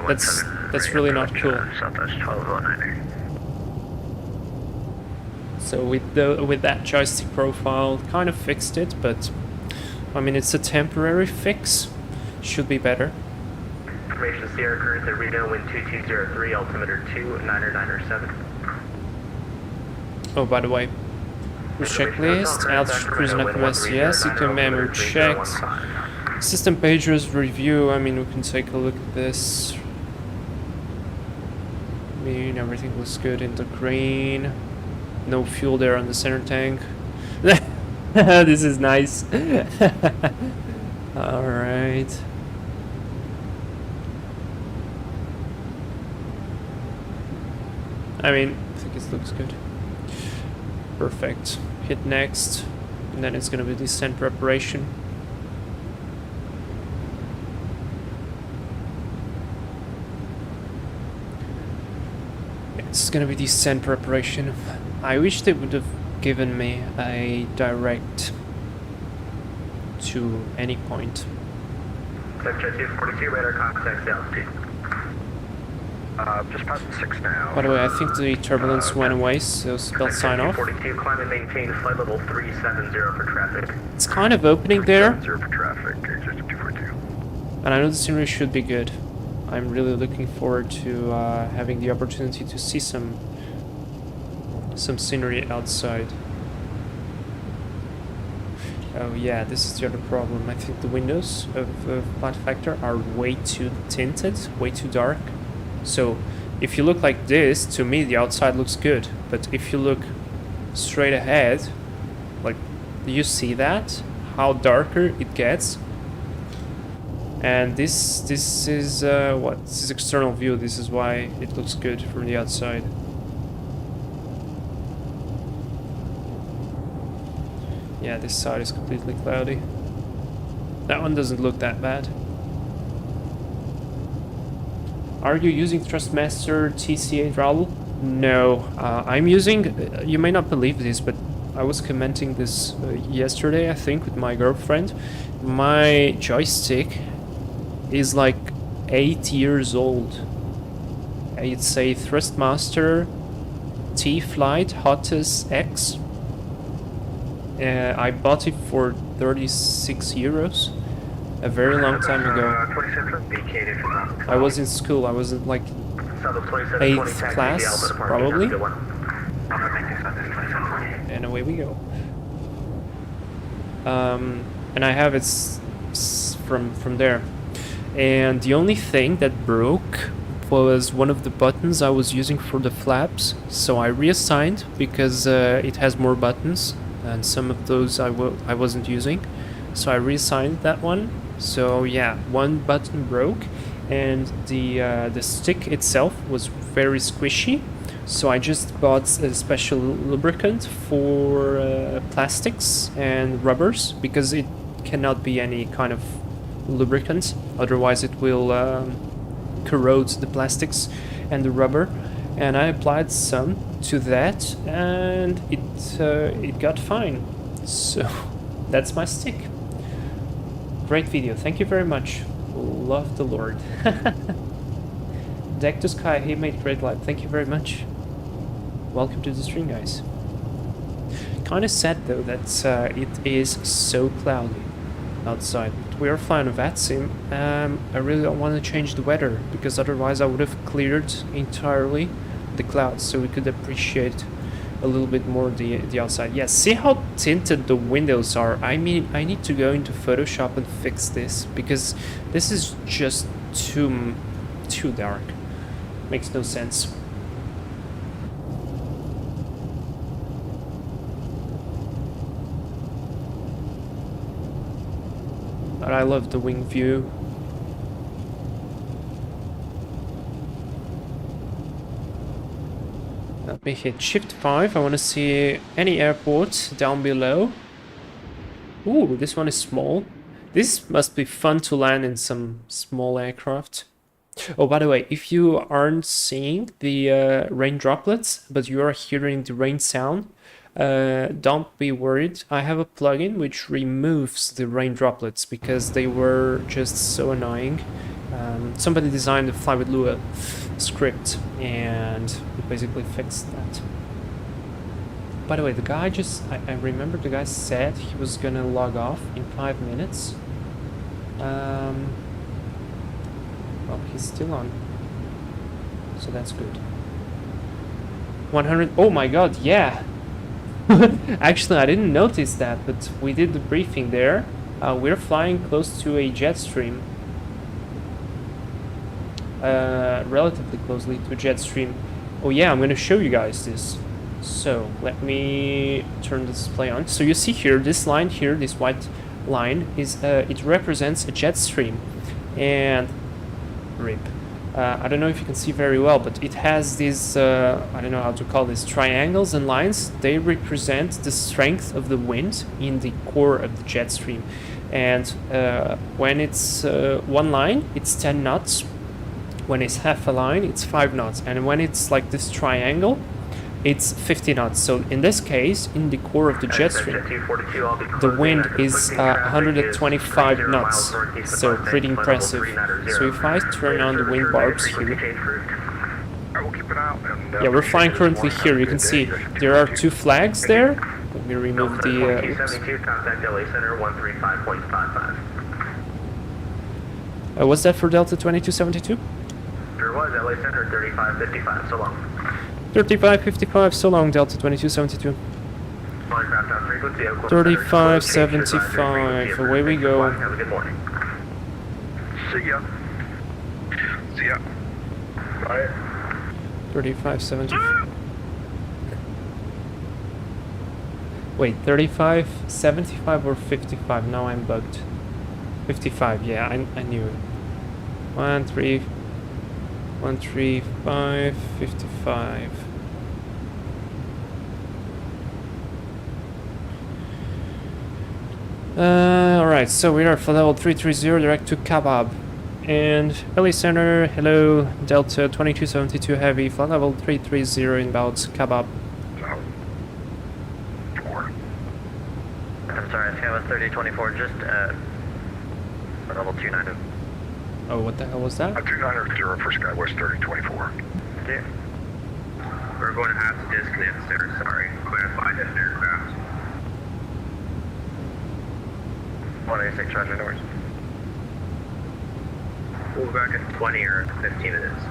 That's really not cool. So with that joystick profile, kind of fixed it, but I mean it's a temporary fix. Should be better. Information Sierra current at Reno, wind 2203, altimeter 2997. Oh, by the way, push checklist, altitude cruising FMS, yes, ECO memo checked. System pages review, I mean we can take a look at this. I mean everything looks good in the green. No fuel there on the center tank. This is nice. Alright. I mean, I think it looks good. Perfect. Hit next, and then it's gonna be descent preparation. It's gonna be descent preparation. I wish they would have given me a direct to any point. Sector 242, radar contact altitude. Just past 6 now. By the way, I think the turbulence went away, so spell sign off. 42, climb and maintain flight level 370 for traffic. It's kind of opening there, 0 for traffic, just 242. and I know the scenery should be good. I'm really looking forward to having the opportunity to see some scenery outside. Oh yeah, this is the other problem. I think the windows of Flat Factor are way too tinted, way too dark. So if you look like this, to me the outside looks good. But if you look straight ahead, like, you see that? How darker it gets? And this is what? This is external view. This is why it looks good from the outside. Yeah, this side is completely cloudy. That one doesn't look that bad. Are you using Thrustmaster TCA throttle? No, I'm using, you may not believe this, but I was commenting this yesterday, I think, with my girlfriend. My joystick is like 8 years old. It's a Thrustmaster T-Flight Hotus X. I bought it for 36 euros a very long time ago. I was in school, I was in like 8th class, probably. And away we go. And I have it from there. And the only thing that broke was one of the buttons I was using for the flaps. So I reassigned because it has more buttons, and some of those I wasn't using. So I reassigned that one. So yeah, one button broke, and the stick itself was very squishy. So I just bought a special lubricant for plastics and rubbers, because it cannot be any kind of lubricant, otherwise it will corrode the plastics and the rubber. And I applied some to that, and it got fine. So that's my stick. Great video, thank you very much. Love the Lord. Deck to Sky, he made great live. Thank you very much. Welcome to the stream, guys. kind of sad though that it is so cloudy outside. But we are fine with VATSIM. I really don't want to change the weather because otherwise I would have cleared entirely the clouds so we could appreciate a little bit more the outside. Yeah, see how tinted the windows are? I mean, I need to go into Photoshop and fix this because this is just too dark. Makes no sense. But I love the wing view. Let me hit Shift 5. I want to see any airport down below. Ooh, this one is small. This must be fun to land in some small aircraft. Oh, by the way, if you aren't seeing the rain droplets, but you are hearing the rain sound, don't be worried. I have a plugin which removes the rain droplets because they were just so annoying. Somebody designed the Fly with Lua script and it basically fixed that. By the way, the guy I remember the guy said he was gonna log off in 5 minutes. Well, he's still on, so that's good. 100. Oh my god, yeah. Actually, I didn't notice that, but we did the briefing there. We're flying close to a jet stream. Relatively closely to a jet stream. Oh yeah, I'm gonna show you guys this. So let me turn the display on. So you see here, this line here, this white line is it represents a jet stream, and rip. I don't know if you can see very well, but it has these, I don't know how to call this, triangles and lines. They represent the strength of the wind in the core of the jet stream. And when it's one line, it's 10 knots. When it's half a line, it's 5 knots. And when it's like this triangle, it's 50 knots. So in this case, in the core of the jet stream, the wind is 125 knots. So pretty impressive. So if I turn on the wind barbs here, yeah, we're flying currently here. You can see there are 2 flags there. Let me remove the. What's that for Delta 2272? Sure was, LA Center 3555, so long. 3555, so long, Delta 2272. 3575, away we go. Have a good morning. See ya. See ya. Bye. 3575. Wait, 3575 or 55? Now I'm bugged. 55, yeah, I knew it. 135, 55. Alright, so we are for level 330 direct to Kabab. And LA Center, hello, Delta 2272 Heavy, flight level 330 inbound Kabab. I'm sorry, Skywest 3024, just level 29. Oh, what the hell was that? 290 for Skywest 3024. Yeah. We're going to have to disconnect, sir, sorry. Clarify that aircraft. 186, Roger, north. We'll be back in 20 or 15 minutes.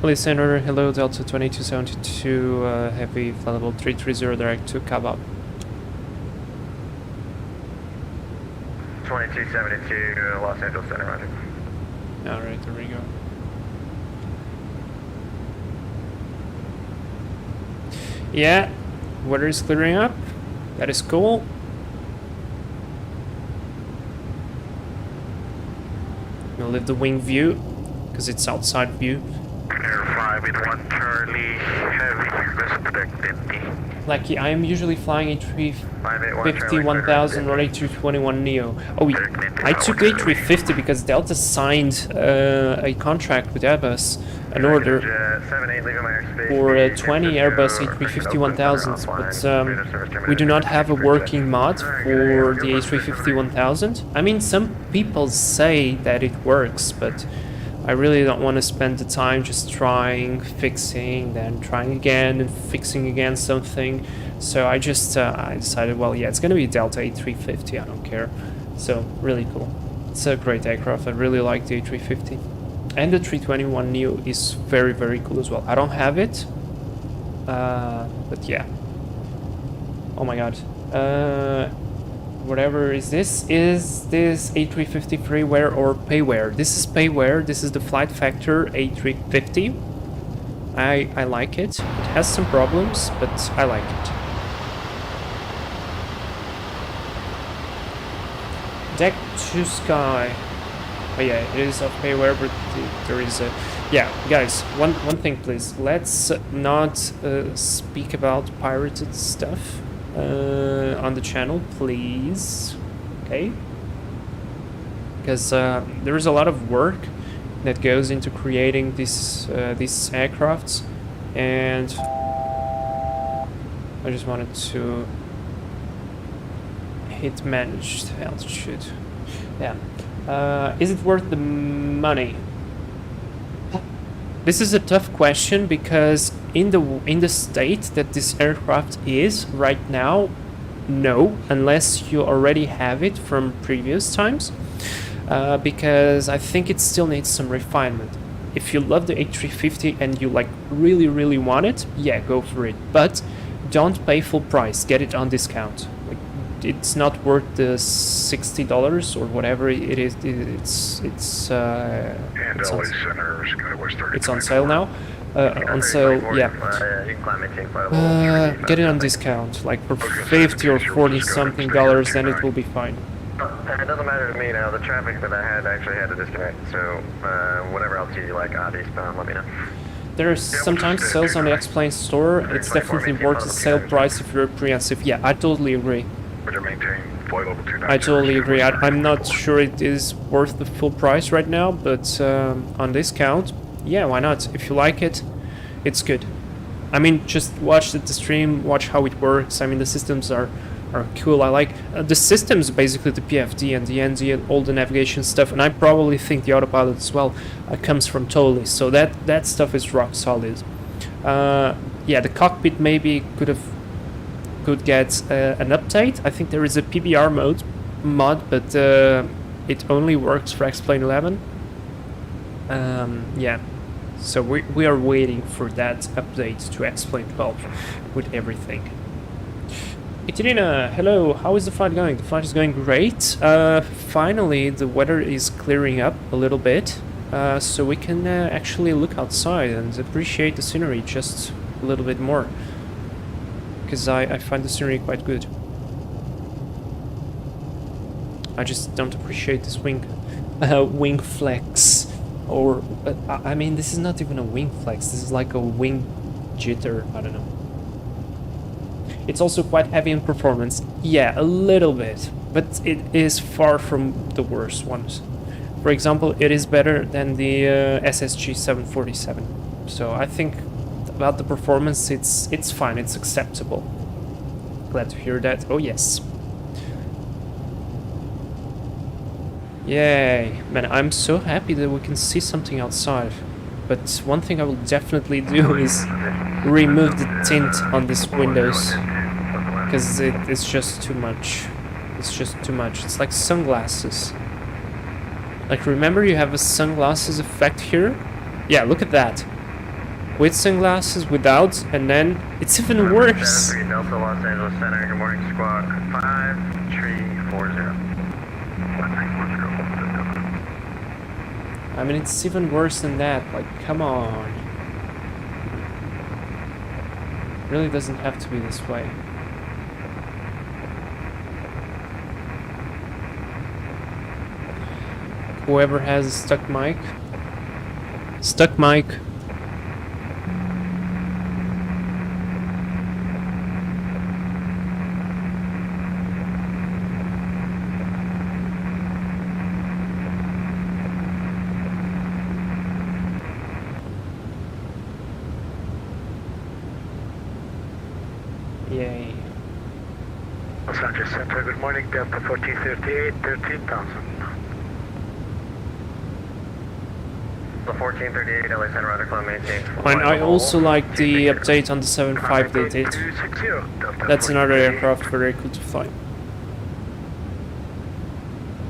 LA Center, hello, Delta 2272 Heavy, flight level 330 direct to Kabab. 2272 Los Angeles Center, Roger. Alright, there we go. Yeah, weather is clearing up. That is cool. We'll leave the wing view because it's outside view. Air 5 in 1 Charlie Heavy, respect empty. Lucky, I am usually flying A350-1000 or A321neo. Oh, I took A350 because Delta signed a contract with Airbus, an order for 20 Airbus A350-1000s, but we do not have a working mod for the A350-1000. I mean, some people say that it works, but I really don't want to spend the time just trying, fixing, then trying again and fixing again something. So I just I decided, well, yeah, it's gonna be Delta A350, I don't care. So really cool. It's a great aircraft. I really like the A350. And the 321neo is very, very cool as well. I don't have it, but yeah. Oh my god. Whatever is this A350 freeware or payware? This is payware. This is the Flight Factor A350. I like it. It has some problems, but I like it. Deck to sky. Oh yeah, it is of payware, but there is a... Yeah, guys, one thing please. Let's not speak about pirated stuff on the channel, please. Okay? Because there is a lot of work that goes into creating these aircrafts, and I just wanted to hit managed altitude. Yeah. Is it worth the money? This is a tough question because in the state that this aircraft is right now, no, unless you already have it from previous times, because I think it still needs some refinement. If you love the A350 and you like really want it, yeah, go for it. But don't pay full price. Get it on discount. Like, it's not worth the $60 or whatever it is. It's on sale now. On sale, yeah. Get it on discount, like for 50 or 40 something dollars, then it will be fine. It doesn't matter to me now. The traffic that I had actually had to disconnect. So whatever else you like, eastbound, let me know. There's sometimes sales on the X-Plane store. It's definitely worth the sale price if you're apprehensive. Yeah, I totally agree. I totally agree. I'm not sure it is worth the full price right now, but on discount, yeah, why not? If you like it, it's good. I mean, just watch the stream, watch how it works. I mean, the systems are cool. I like the systems, basically the PFD and the ND and all the navigation stuff, and I probably think the autopilot as well comes from Totally. So that stuff is rock solid. Yeah, the cockpit maybe could get an update. I think there is a PBR mod, but it only works for X-Plane 11. Yeah, so we are waiting for that update to X-Plane 12 with everything. Itirina, hello, how is the flight going? The flight is going great. Finally, the weather is clearing up a little bit, so we can actually look outside and appreciate the scenery just a little bit more. Because I find the scenery quite good. I just don't appreciate this wing flex. Or, I mean, this is not even a wing flex, this is like a wing jitter, I don't know. It's also quite heavy in performance. Yeah, a little bit, but it is far from the worst ones. For example, it is better than the SSG 747. So I think about the performance, it's fine, it's acceptable. Glad to hear that. Oh yes. Yay, man, I'm so happy that we can see something outside. But one thing I will definitely do is remove the tint on these windows, because it's just too much. It's just too much. It's like sunglasses. Like, remember you have a sunglasses effect here? Yeah, look at that. With sunglasses, without, and then it's even worse. Delta Los Angeles Center, good morning, squawk 5340. I mean, it's even worse than that. Like, come on. It really doesn't have to be this way. Whoever has a stuck mic. Stuck mic. Center, good morning, Delta 1438, 13,000. The 1438, LA Center, rudder climb maintain. And I also like the update on the 75 they did. 260, Delta That's another 1438. aircraft very cool to fly.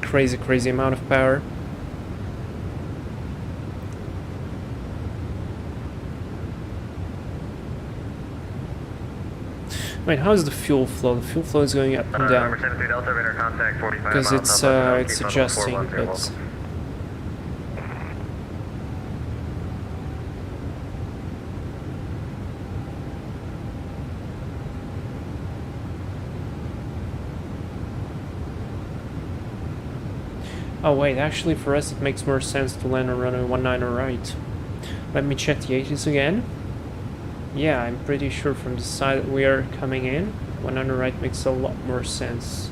Crazy amount of power. Wait, how is the fuel flow? The fuel flow is going up and Number down 73 Delta, radar contact 45 because miles it's southwest, it's keep level adjusting. 410, But oh wait, actually for us it makes more sense to land on runway 19 right. Let me check the 80s again. Yeah, I'm pretty sure from the side that we are coming in, 19 right makes a lot more sense.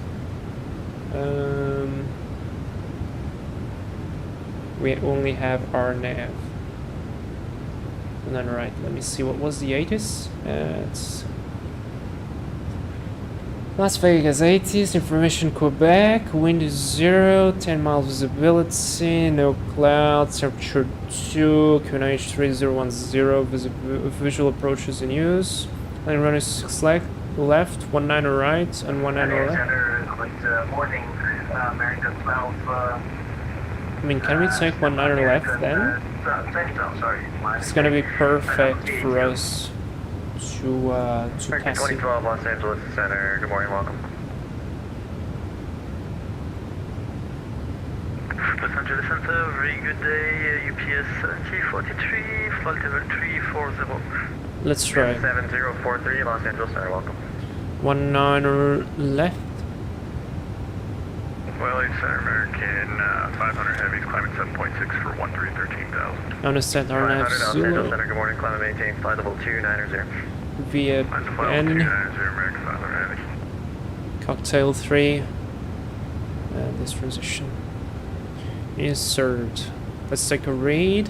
We only have our nav. 19 right, let me see, what was the 80s? It's Las Vegas 80s, information Quebec, wind is 0, 10 miles visibility, no clouds, temperature 2, QNH 3010, visual approaches in use, and runway 6 left, 19 right, and 19 left. Center, good morning, American 12. I mean, can we take 19 left then? Sorry. It's gonna be perfect for us to pass it. 2012 Los Angeles Center, good morning, welcome. Los Angeles Center, very good day, UPS 7043, flight level 340. Let's try. 7043 Los Angeles Center, welcome. 19 left. Well, Center American 500 heavies climbing 7.6 for 1313,000. On a set 500 RNF Los Angeles Zulu Center, good morning, climb and maintain, flight level 290. via Mine's a flight N. 290 American 500 heavy. Cocktail 3. This transition. Insert. Let's take a read.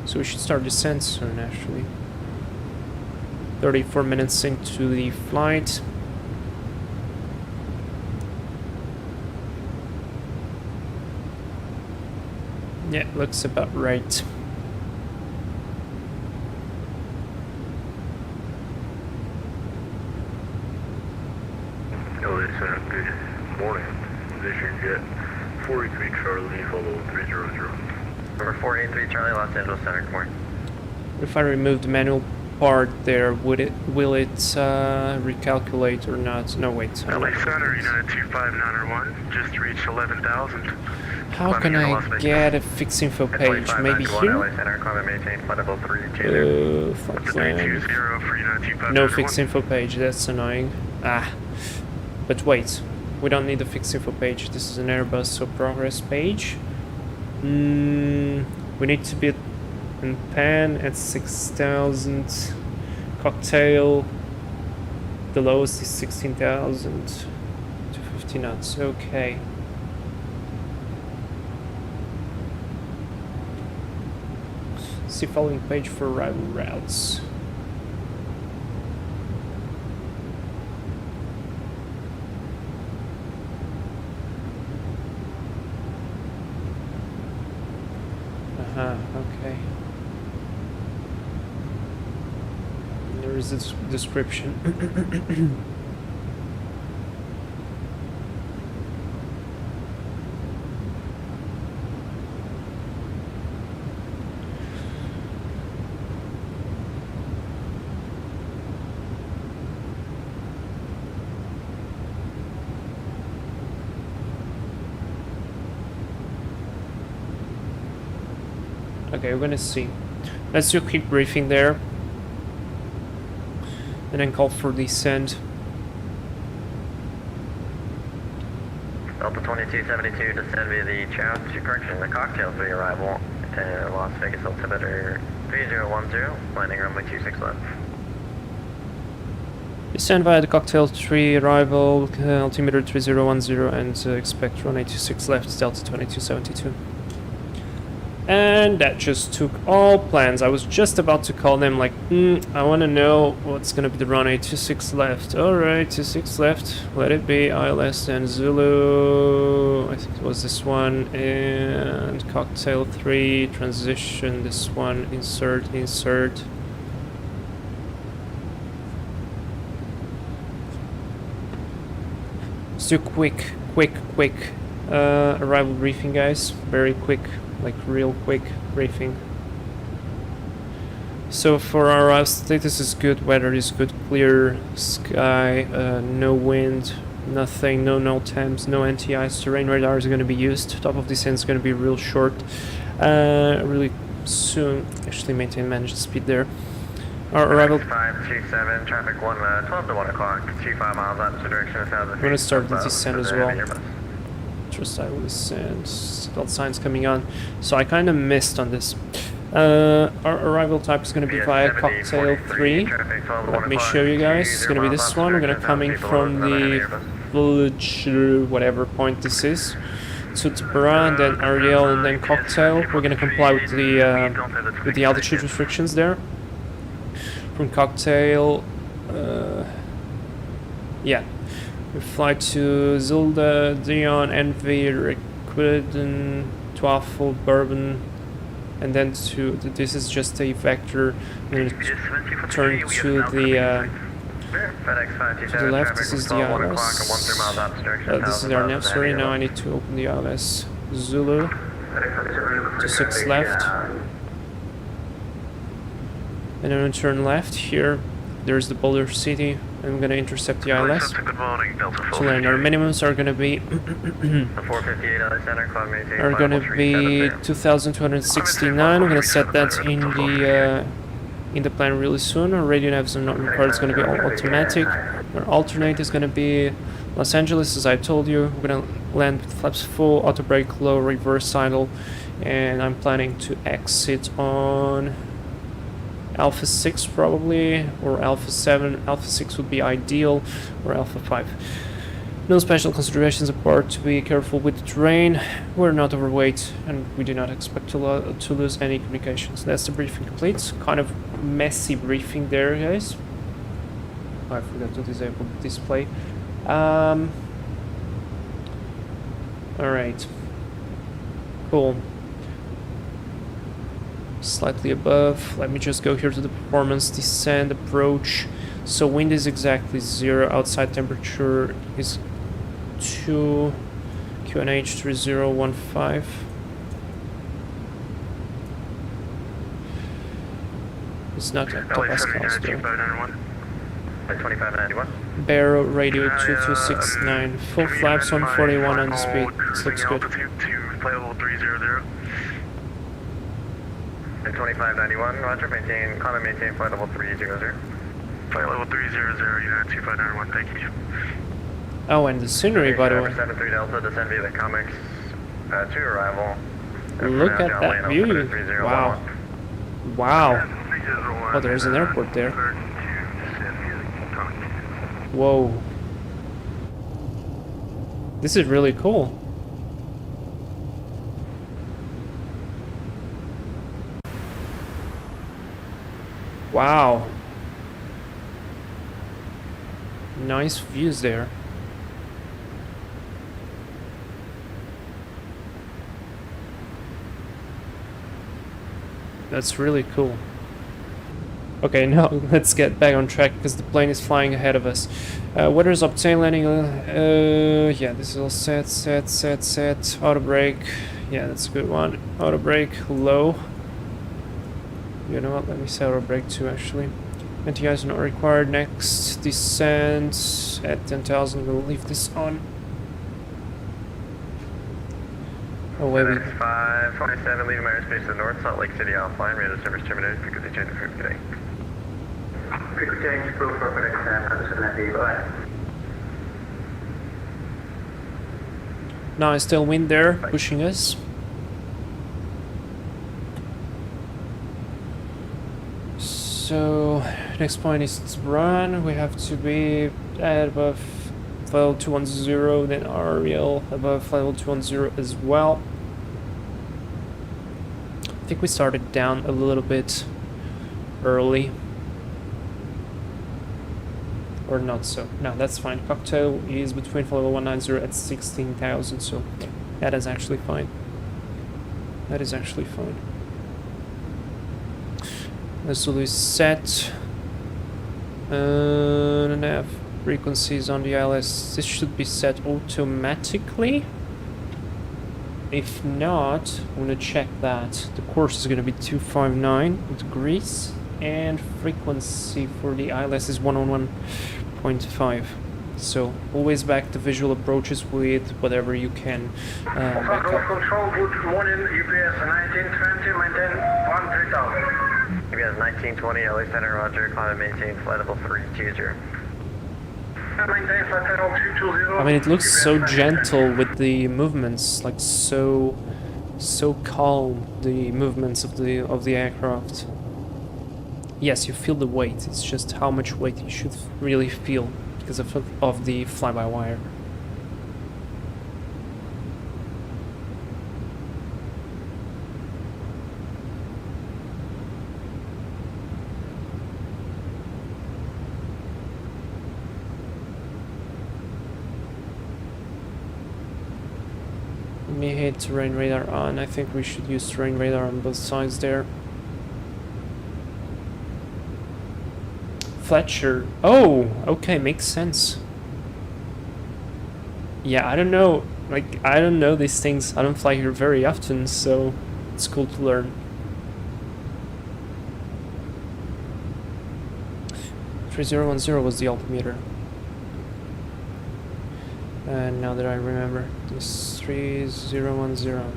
So we should start descent soon, actually. 34 minutes into the flight. Yeah, looks about right. LA Center, good morning. Vision Jet 43 Charlie, follow 300. Number 483 Charlie, Los Angeles Center, good morning. If I remove the manual part there, will it recalculate or not? No, wait. LA Center, United 25901, just reached 11,000. How can I get a fixed info page? Maybe here? LA Center, climb and maintain, flight level 320. Fuck, 320 for United 25901. no fixed info page, that's annoying. But wait, we don't need a fixed info page. This is an Airbus, so progress page. We need to be in pan at 6,000. Cocktail, the lowest is 16,000 to 50 knots. Okay. See following page for arrival routes. Okay. There is this description. Okay, we're gonna see. Let's do a quick briefing there. And then call for descent. Delta 2272, descend via the the cocktail for the arrival. Las Vegas altimeter 3010, landing runway 26 left. Descend via the cocktail 3 arrival, altimeter 3010, and expect runway 26 left, Delta 2272. And that just took all plans. I was just about to call them like, I want to know what's going to be the runway. 26 left. Alright, 26 left. Let it be. ILS and Zulu. I think it was this one. And cocktail 3. Transition. This one. Insert. Insert. So quick. Arrival briefing, guys. Very quick. Like real quick briefing. So for our arrival status is good, weather is good, clear sky, no wind, nothing, no temps, no anti-ice, terrain radar is going to be used. Top of descent is going to be real short, really soon. Actually manage the speed there. Our arrival 527, traffic 12 to 1 o'clock, 25 miles opposite direction of 1,000 feet. We're going to start the descent as well. I will descend. Seatbelt signs coming on. So I kind of missed on this. Our arrival type is going to be via cocktail 3. Let me show you guys. It's going to be this one. We're going to coming from the village, whatever point this is, to Tabara, and then Ariel, and then cocktail. We're going to comply with the altitude restrictions there. From cocktail, yeah. We fly to Zilda, Dion, Envy, Requiden, Twaffle, Bourbon, and then to this is just a vector. I'm going to turn to the left. This is the ILS. This is our nav. Sorry, now I need to open the ILS. Zulu. 26 left. And then turn left here. There's the Boulder City. I'm gonna intercept the ILS. To land. Our minimums are gonna be 2,269. We're gonna set that in the plan really soon. Our radio navs are not required. It's gonna be all automatic. Our alternate is gonna be Los Angeles, as I told you. We're gonna land with flaps full, auto brake low, reverse idle, and I'm planning to exit on Alpha 6 probably, or Alpha 7. Alpha 6 would be ideal, or Alpha 5. No special considerations apart. To be careful with the terrain. We're not overweight, and we do not expect to lose any communications. That's the briefing complete. Kind of messy briefing there, guys. I forgot to disable the display. Alright. Cool. Slightly above. Let me just go here to the performance, descend, approach. So wind is exactly 0. Outside temperature is 2. QNH 3015. It's not top Pascals though. 2591. Barrow radio 2269. Full flaps 141 on the speed. This looks good. 2591, roger, maintain flight level 300. Flight level 300, United 2591, thank you. Oh, and the scenery, by the way. 73 Delta, descend via the comics to arrival. Look at that view. Wow. Wow. Oh, there's an airport there. Whoa. This is really cool. Wow. Nice views there. That's really cool. Okay, now let's get back on track because the plane is flying ahead of us. Weather's obtained landing. Yeah, this is all set. Auto brake. Yeah, that's a good one. Auto brake low. You know what? Let me set auto brake too, actually. Anti-ice not required. Next descent at 10,000. We'll leave this on. Oh wait, 527, leaving my airspace to the north, Salt Lake City offline, radio service terminated because they changed the frequency today. Frequency change, proof for bye. Now still wind there, pushing us. So next point is to run. We have to be at above level 210, then Ariel above level 210 as well. I think we started down a little bit early. Or not so. No, that's fine. Cocktail is between level 190 at 16,000, so that is actually fine. That is actually fine. The Zulu is set. And have frequencies on the ILS. This should be set automatically. If not, I'm gonna check that. The course is gonna be 259 degrees, and frequency for the ILS is 101.5. So always back the visual approaches with whatever you can back up. Control, good morning, UPS 1920, maintain 13,000. UPS 1920, LA Center, roger, climb and maintain flight level 320. Maintain flight level 220. I mean, it looks so gentle with the movements, like so calm, the movements of the aircraft. Yes, you feel the weight. It's just how much weight you should really feel because of the fly-by-wire. Let me hit terrain radar on. I think we should use terrain radar on both sides there. Fletcher. Oh, okay, makes sense. Yeah, I don't know. Like, I don't know these things. I don't fly here very often, so it's cool to learn. .3010 was the altimeter. And now that I remember, this 3010.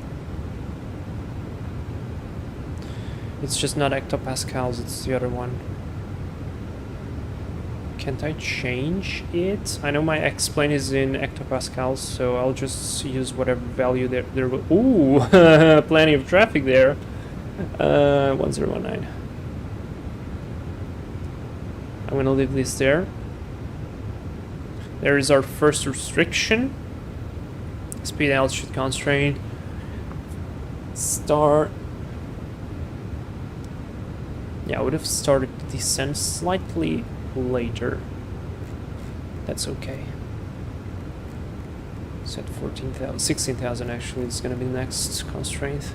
It's just not hectopascals, it's the other one. Can't I change it? I know my X-plane is in hectopascals, so I'll just use whatever value there will. Ooh, plenty of traffic there. 1019. I'm gonna leave this there. There is our first restriction. Speed altitude constraint. Start. Yeah, I would have started the descent slightly later. That's okay. Set 14,000, 16,000 actually is gonna be the next constraint.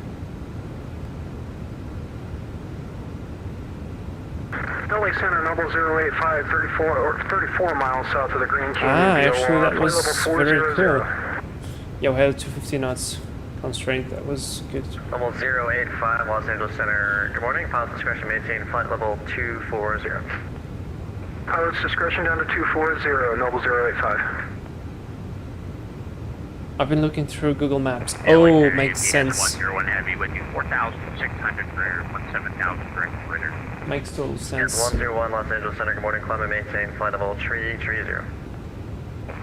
LA Center, Noble 085, 34 miles south of the Green Key. Actually that was very clear. Yeah, we had 250 knots constraint, that was good. Level 085, Los Angeles Center, good morning. Pilot's discretion, maintain flight level 240. Pilot's discretion down to 240, Noble 085. I've been looking through Google Maps. Oh, makes sense. 101 heavy with you, 4,600 for 17,000 for operator. Makes total sense. 101 Los Angeles Center, good morning. Climb and maintain flight level 330.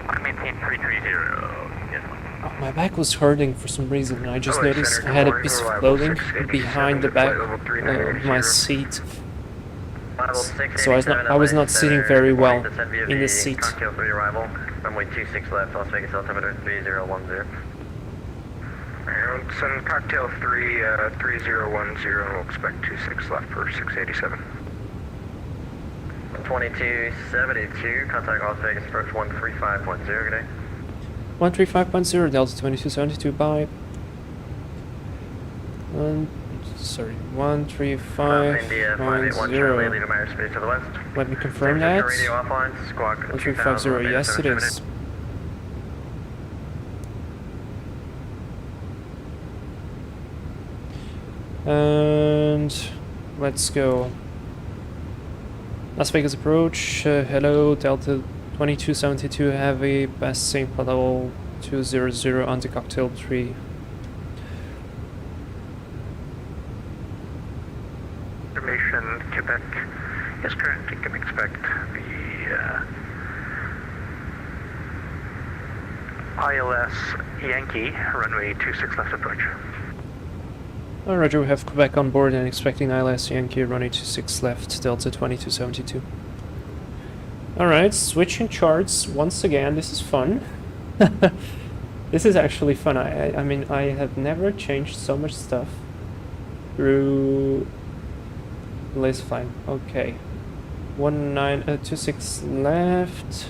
I maintain 330. Yes, Oh, my back was hurting for some reason, and I just noticed I had a piece of clothing behind the back of my seat. So I was not sitting very well in the seat. Cocktail 3 arrival, runway 26 left, Las Vegas altimeter 3010. Send cocktail 3, 3010, expect 26 left for 687. 2272, contact Las Vegas approach 135.0, good day. 135.0, Delta 2272, bye. 135.0. Let me confirm that. 135.0, yes it is. And let's go. Las Vegas approach, hello, Delta 2272 heavy, passing level 200 on the cocktail 3. Information, Quebec is currently can expect the ILS Yankee, runway 26 left approach. Roger, we have Quebec on board and expecting ILS Yankee, runway 26 left, Delta 2272. Alright, switching charts once again, this is fun. This is actually fun. I mean, I have never changed so much stuff through Lace fine. Okay. 26 left.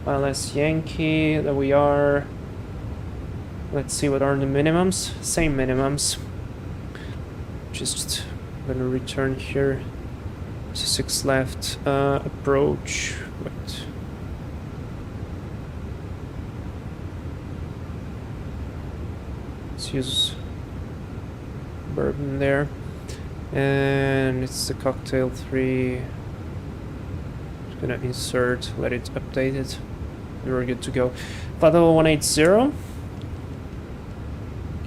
LS Yankee, there we are. Let's see what are the minimums. Same minimums. Just gonna return here. 6 left. Approach. Wait. Let's use bourbon there. And it's the cocktail 3. Just gonna insert, let it update it. And we're good to go. Flight level 180.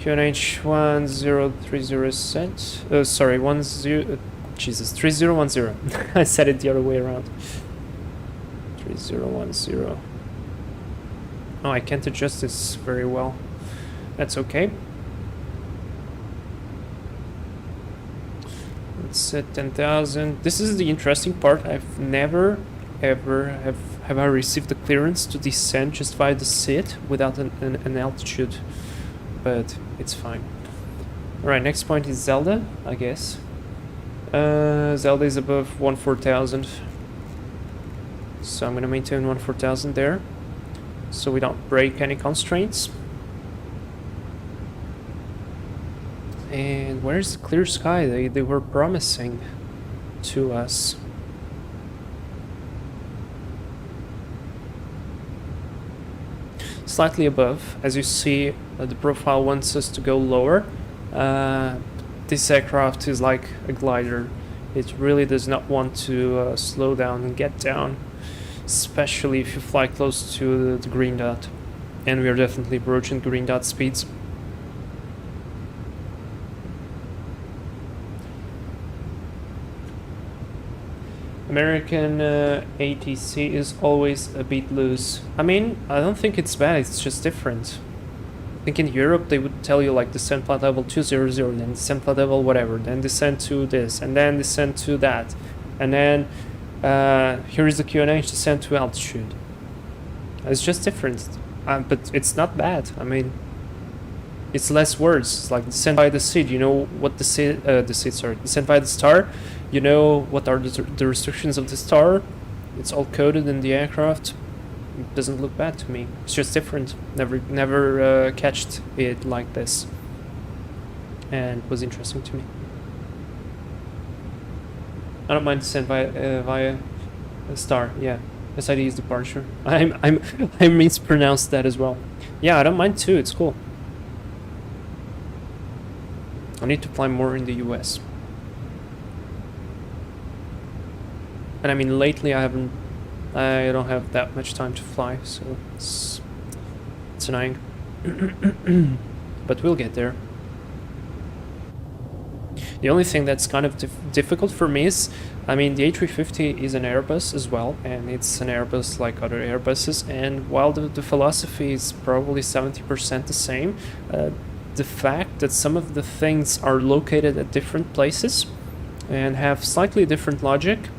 QNH 1030 set. Sorry, 10. Jesus, 3010. I said it the other way around. 3010. Oh, I can't adjust this very well. That's okay. Let's set 10,000. This is the interesting part. I've never ever have I received the clearance to descend just via the SID without an altitude, but it's fine. Alright, next point is Zelda, I guess. Zelda is above 14,000, so I'm gonna maintain 14,000 there, so we don't break any constraints. And where's the clear sky they were promising to us? Slightly above, as you see, the profile wants us to go lower. This aircraft is like a glider. It really does not want to slow down and get down, especially if you fly close to the green dot. And we are definitely approaching green dot speeds. American ATC is always a bit loose. I mean, I don't think it's bad, it's just different. I think in Europe they would tell you like descent flight level 200, then descent flight level whatever, then descent to this, and then descent to that. And then here is the QNH, descent to altitude. It's just different, but it's not bad. I mean, it's less words. It's like descent by the SID, you know what descent by the star, you know what are the restrictions of the star. It's all coded in the aircraft. It doesn't look bad to me. It's just different. Never catched it like this, and it was interesting to me. I don't mind descent via a star. Yeah, SID is departure. I mispronounced that as well. Yeah, I don't mind too. It's cool. I need to fly more in the US. And I mean, lately I don't have that much time to fly, so it's annoying. But we'll get there. The only thing that's kind of difficult for me is, I mean, the A350 is an Airbus as well, and it's an Airbus like other Airbuses, and while the philosophy is probably 70% the same, the fact that some of the things are located at different places and have slightly different logic,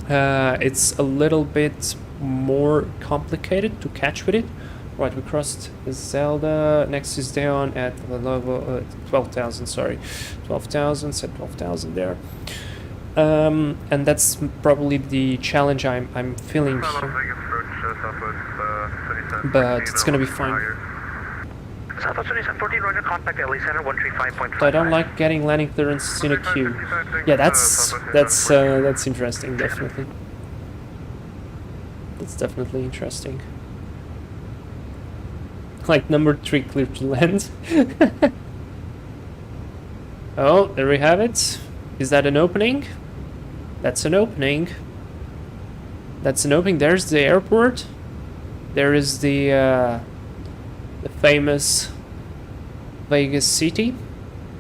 it's a little bit more complicated to catch with it. Right, we crossed Zelda. Next is down at level 12,000. Sorry, 12,000. Set 12,000 there. And that's probably the challenge I'm feeling here. But it's gonna be fine. Southwest 2714, Roger, contact LA Center 135.5. So I don't like getting landing clearance in a queue. Yeah, that's interesting, definitely. That's definitely interesting. Like number 3 clear to land. Oh, there we have it. Is that an opening? That's an opening. That's an opening. There's the airport. There is the famous Vegas City.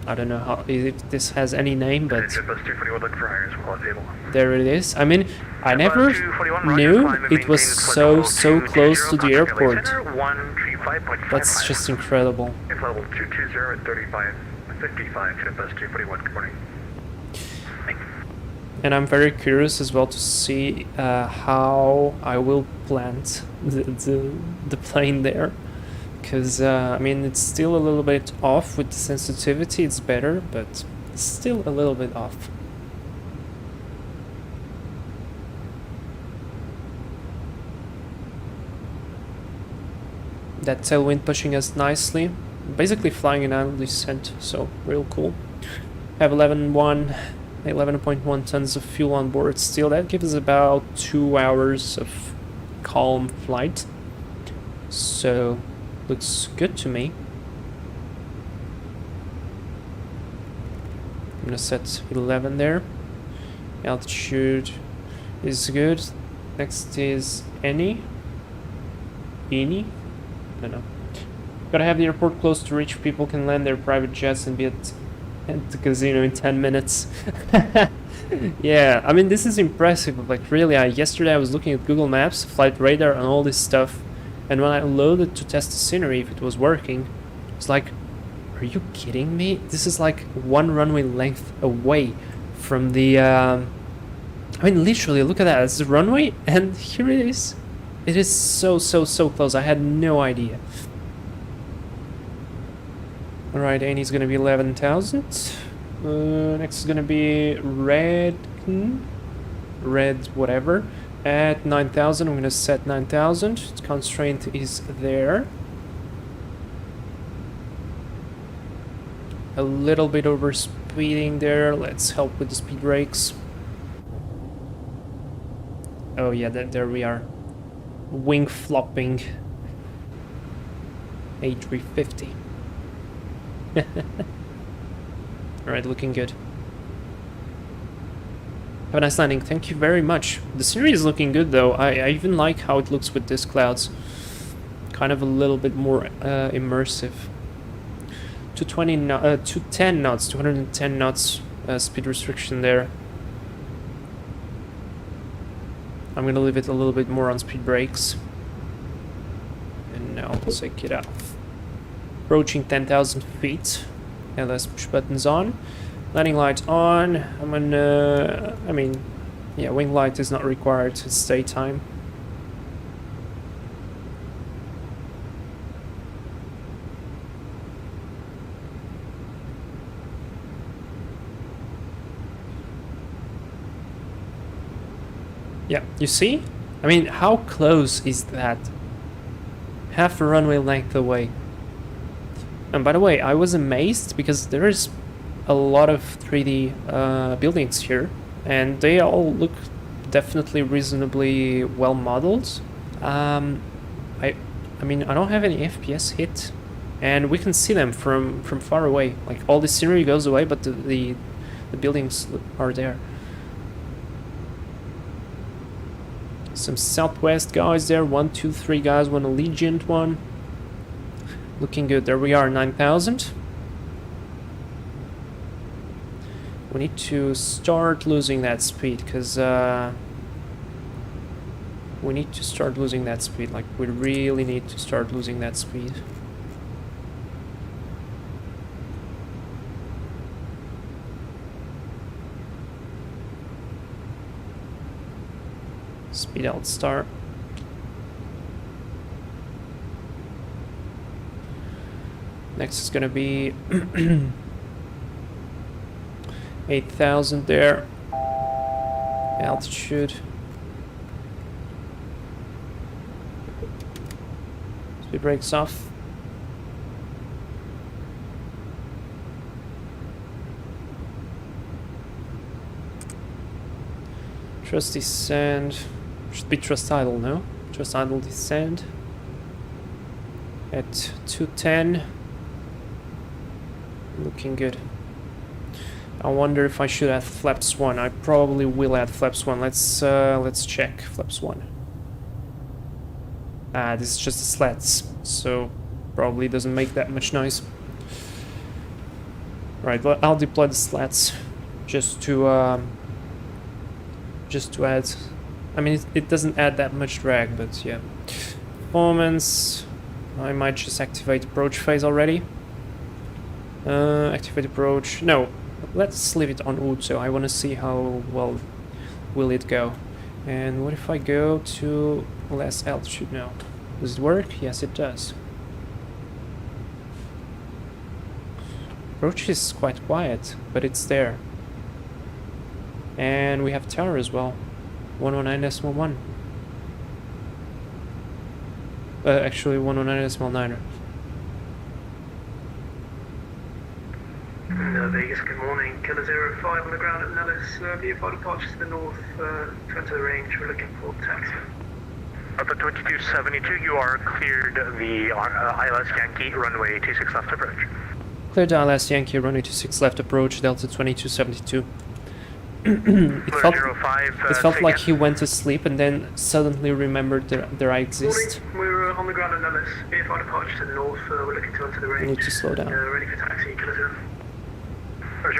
I don't know how if this has any name, but there it is. I mean, I never knew it was so close to the airport. That's just incredible. Level 220 at 35:55. Airbus 241. Good morning. And I'm very curious as well to see how I will plant the plane there. because I mean it's still a little bit off with the sensitivity. It's better, but it's still a little bit off. That tailwind pushing us nicely, basically flying an idle descent, so real cool. Have 11.1 tons of fuel on board still. That gives us about 2 hours of calm flight, so looks good to me. I'm gonna set 11 there. Altitude is good. Next is any. I don't know. Gotta have the airport close to reach people can land their private jets and be at the casino in 10 minutes. Yeah, I mean this is impressive. Like really, yesterday I was looking at Google Maps, flight radar and all this stuff, and when I loaded to test the scenery if it was working, it's like, are you kidding me? This is like 1 runway length away from the I mean literally look at that, it's the runway and here it is. It is so close. I had no idea. Alright, Annie's gonna be 11,000. Next is gonna be red whatever at 9,000. I'm gonna set 9,000. Constraint is there. A little bit over speeding there. Let's help with the speed brakes. Oh yeah, there we are. Wing flopping A350. Alright, looking good. Have a nice landing. Thank you very much. The scenery is looking good though. I even like how it looks with these clouds. Kind of a little bit more immersive. 210 knots, 210 knots speed restriction there. I'm gonna leave it a little bit more on speed brakes. And now I'll take it off. Approaching 10,000 feet. KLAS push buttons on. Landing light on. I'm gonna... I mean, yeah, wing light is not required. It's daytime. Yeah, you see? I mean, how close is that? Half a runway length away. And by the way, I was amazed because there is a lot of 3D buildings here, and they all look definitely reasonably well modeled. I mean, I don't have any FPS hit, and we can see them from far away. Like all the scenery goes away, but the buildings are there. Some Southwest guys there, 1, 2, 3 guys, one Allegiant one. Looking good. There we are, 9,000. We need to start losing that speed, because we need to start losing that speed. Like, we really need to start losing that speed. Speed out start. Next is gonna be 8,000 there. Altitude. Speed brakes off. Trust descend. Should be trust idle, no? Trust idle descend. At 210. Looking good. I wonder if I should add flaps 1. I probably will add flaps 1. Let's check flaps 1. This is just the slats, so probably doesn't make that much noise. Right, well, I'll deploy the slats just to add. I mean, it doesn't add that much drag, but yeah. Performance. I might just activate approach phase already. Activate approach. No, let's leave it on auto. I want to see how well will it go. And what if I go to less altitude now? Does it work? Yes, it does. Approach is quite quiet, but it's there. And we have tower as well. 119.1. Actually 119.9. Vegas, good morning. Killer 05 on the ground at Nellis. VFR departure to the north, to enter the range. We're looking for taxi. Delta 2272, you are cleared the ILS Yankee runway 26 left approach. Clear the ILS Yankee runway 26 left approach, Delta 2272. It felt like he went to sleep and then suddenly remembered that I exist. Morning. We're on the ground at Nellis. VFR departure to the north. We're looking to enter the range. I need to slow down. Ready for taxi, Killer 0.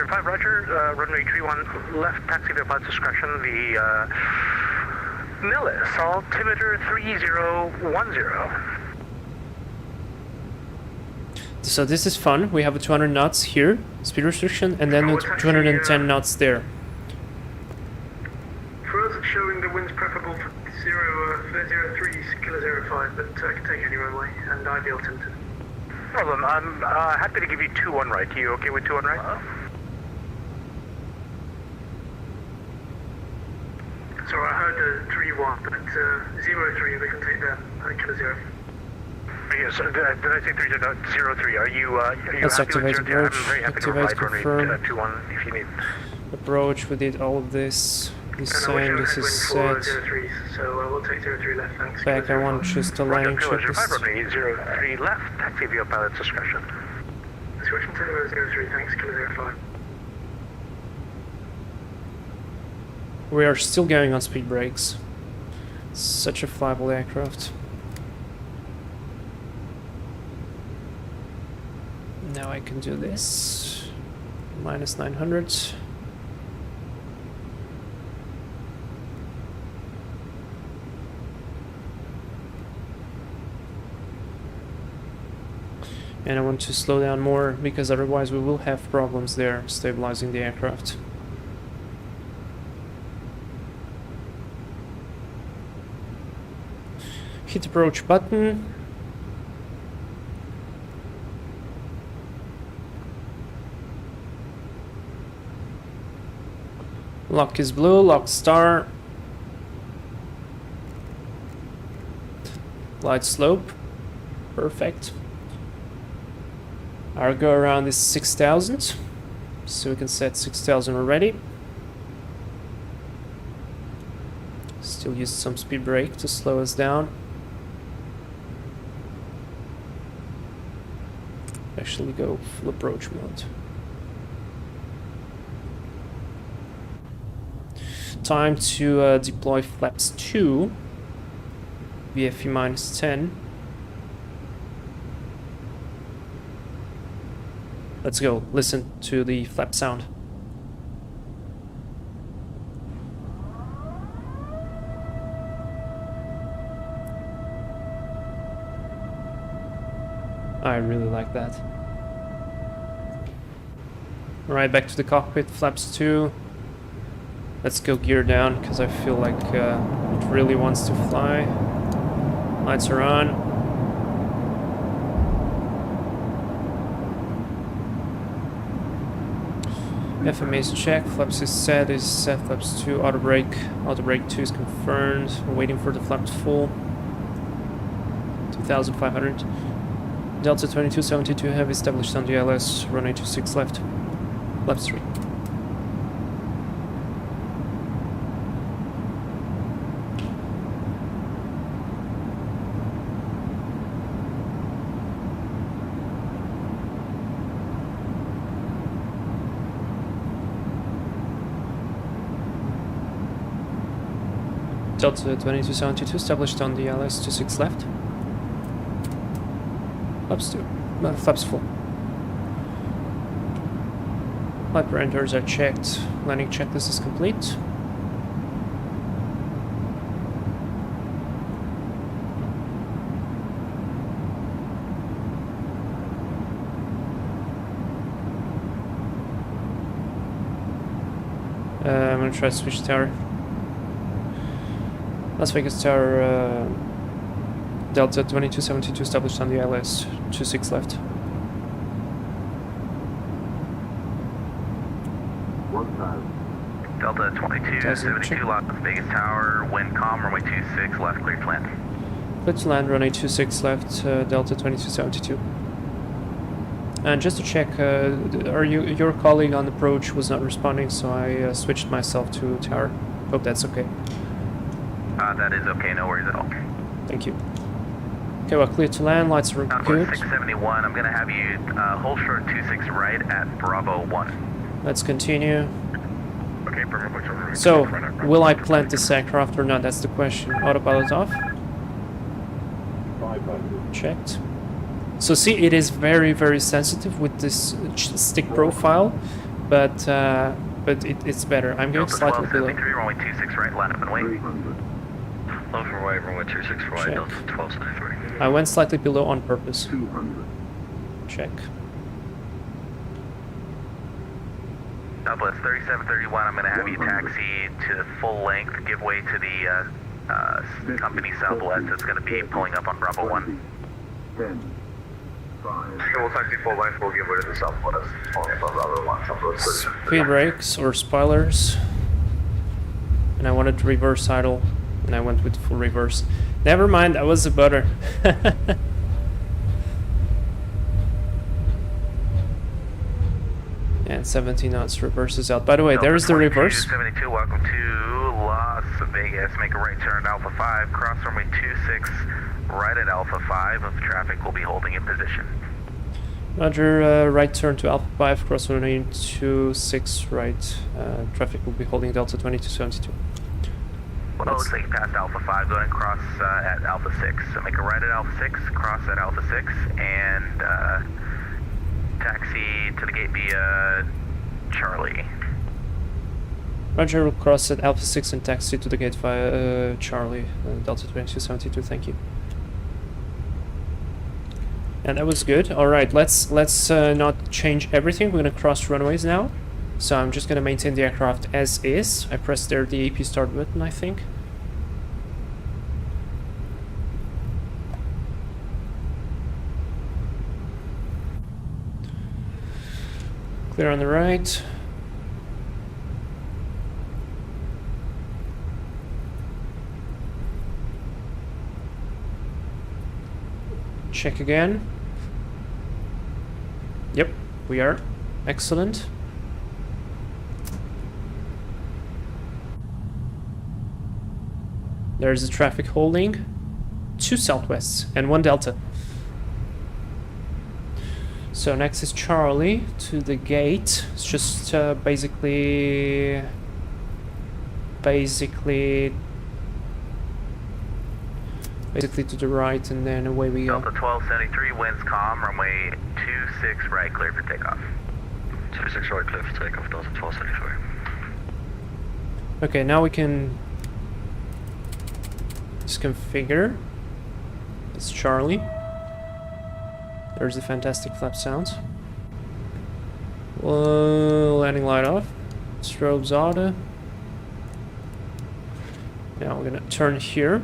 05, roger. Runway 31 left, taxi via pilot's discretion. The Nellis, altimeter 3010. So this is fun. We have a 200 knots here, speed restriction, and then a 210 knots there. For us, it's showing the wind's preferable for 03, Killer 05, but I can take any runway, and ideal altimeter. No problem. I'm happy to give you 21 right. You okay with 21 right? So I heard the 3-1, but 03, we can take that. Killer 0. Yes, did I say 303? Are you Let's happy with activate 02? approach. I'm very happy to Activate provide runway confirm. 21 if you need. Approach, we did all of this. This sign, this is set. 03, so we'll take 03 left, thanks. Back, I want just a line check Roger, this. 05, runway 03 left, taxi via pilot's discretion. Discretion to 03, thanks, Killer 05. We are still going on speed brakes. Such a flyable aircraft. Now I can do this. Minus 900. And I want to slow down more because otherwise we will have problems there stabilizing the aircraft. Hit approach button. Lock is blue, lock star. Light slope. Perfect. Our go around is 6,000. So we can set 6,000 already. Still use some speed brake to slow us down. Actually go full approach mode. Time to deploy flaps 2. VFE minus 10. Let's go. Listen to the flap sound. I really like that. Alright, back to the cockpit, flaps 2. Let's go gear down, because I feel like it really wants to fly. Lights are on. FMA's check, flaps is set, flaps 2, auto brake 2 is confirmed. We're waiting for the flaps full. 2,500. Delta 2272 heavy established on the ILS, runway 26 left. Flaps 3. Delta 2272 established on the ILS 26 left. Flaps 2. Flaps full. Flight parameters are checked. Landing checklist is complete. I'm gonna try to switch tower. Las Vegas Tower, Delta 2272 established on the ILS, 26 left. Delta 2272, Las Vegas Tower, wind calm, runway 26, left, clear to land. Clear to land, runway 26 left, Delta 2272. And just to check, your colleague on approach was not responding, so I switched myself to tower. Hope that's okay. That is okay, no worries at all. Thank you. Okay, well, clear to land, lights are good. 671, I'm going to have you hold short 26 right at Bravo 1. Let's continue. Okay, perfect. So, will I plant this aircraft or not? That's the question. Autopilot off. 500. Checked. So see, it is very, very sensitive with this stick profile, but it's better. I'm going slightly below. Runway 26 right, line up and wait. 300. Low for right, runway 26 right, Check. Delta 1273. I went slightly below on purpose. 200. Check. Southwest 3731, I'm going to have you taxi to full length, give way to the company Southwest that's going to be pulling up on Bravo 1. 10. 5. We'll taxi full length, we'll give way to the Southwest, pulling up on Bravo 1, Southwest Speed brakes or spoilers. And I wanted to reverse idle, and I went with full reverse. Never mind, that was a butter. And 17 knots reverses out. By the way, there is the reverse. 72, welcome to Las Vegas. Make a right turn at Alpha 5, cross runway 26, right at Alpha 5 of traffic will be holding in position. Roger, right turn to Alpha 5, cross runway 26, right. Traffic will be holding Delta 2272. Well, it looks like you passed Alpha 5, going across at Alpha 6. So make a right at Alpha 6, cross at Alpha 6, and taxi to the gate via Charlie. Roger, will cross at Alpha 6 and taxi to the gate via Charlie, Delta 2272, thank you. And that was good. Alright, let's not change everything. We're gonna cross runways now. So I'm just gonna maintain the aircraft as is. I pressed there the AP start button, I think. Clear on the right. Check again. Yep, we are. Excellent. There's the traffic holding. 2 southwests and 1 delta. So next is Charlie to the gate. It's just basically to the right, and then away we go. Delta 1273, winds calm, runway 26 right, clear for takeoff. 26 right, clear for takeoff, Delta 1273. Okay, now we can just configure. It's Charlie. There's the fantastic flap sounds. Landing light off. Strobes auto. Now we're gonna turn here.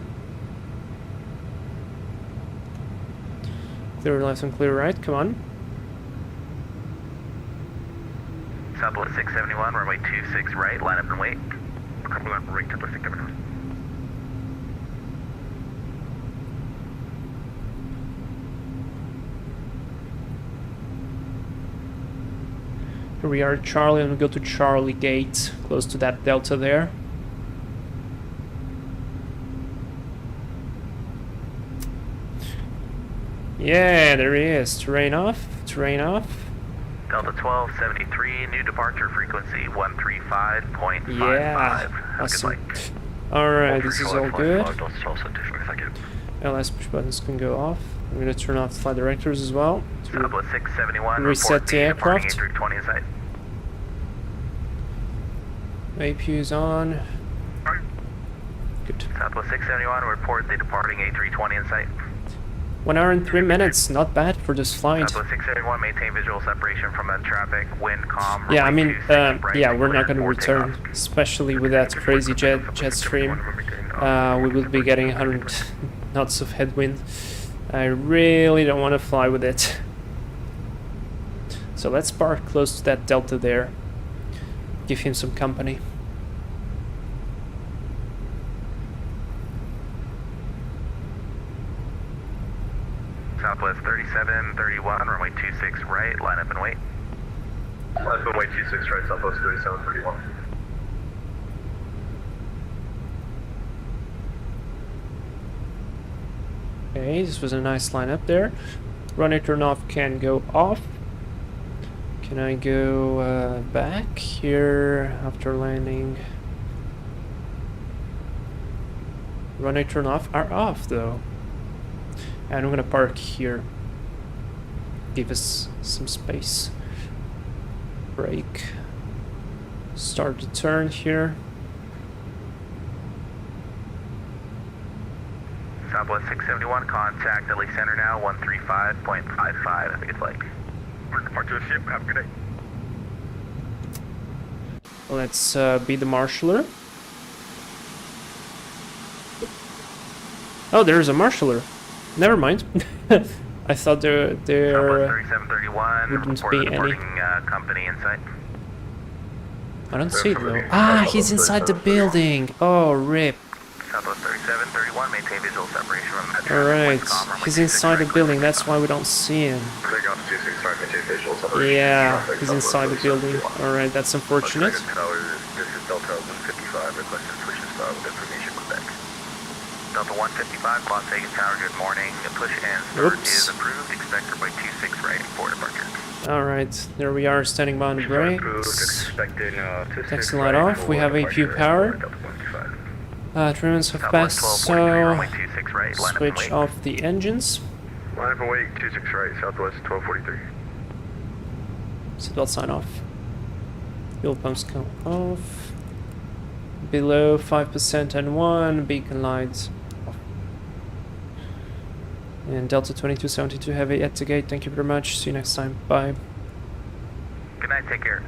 Clear left and clear right, come on. Southwest 671, runway 26 right, line up and wait. Cumberland, ring to Pacific Terminal. Here we are at Charlie, and we go to Charlie Gate, close to that delta there. Yeah, there he is. Terrain off, terrain off. Delta 1273, new departure frequency 135.55. Yeah, awesome. Alright, this is all good. Delta 1273, thank you. LS push buttons can go off. I'm gonna turn off the flight directors as well. Southwest 671, Reset the aircraft. departing A320 in sight. AP is on. Good. Southwest 671, report the departing A320 in sight. 1 hour and 3 minutes, not bad for this flight. Southwest 671, maintain visual separation from that traffic, wind calm. Yeah, I runway mean, 26 right, yeah, we're not clear gonna for return, takeoff. especially with that crazy jet stream. We will be getting 100 knots of headwind. I really don't want to fly with it. So let's park close to that delta there. give him some company. Southwest 3731, runway 26 right, line up and wait. Line up and wait 26 right, Southwest 3731. Okay, this was a nice lineup there. Runway turn off can go off. Can I go back here after landing? Runway turn off are off though. And I'm gonna park here. Give us some space. Brake. Start the turn here. Southwest 671, contact LA Center now, 135.55, I think it's like. Report to the ship, have a good day. Let's be the marshaller. Oh, there's a marshaller. Never mind. I thought there Southwest 3731, wouldn't be any. reporting company in sight. I don't see it though. Ah, he's inside the building. Oh, rip. Southwest 3731, maintain visual separation from the Alright, he's inside the building, that's why we don't see him. Yeah, he's inside the building. Alright, that's unfortunate. This is Delta 155, requested switch to start with information Quebec. Delta 155, Las Vegas Tower, good morning. The push and start is approved. Expect runway 26 right for departure. Alright, there we are, standing by on the brakes. Expected, Taxi light off, we have APU power. Trimmings have passed, so switch off the engines. Line up and wait, 26 right, Southwest 1243. Seatbelt sign off. Fuel pumps come off. Below 5% and 1, beacon lights off. And Delta 2272 heavy at the gate, thank you very much, see you next time, bye. Good night, take care.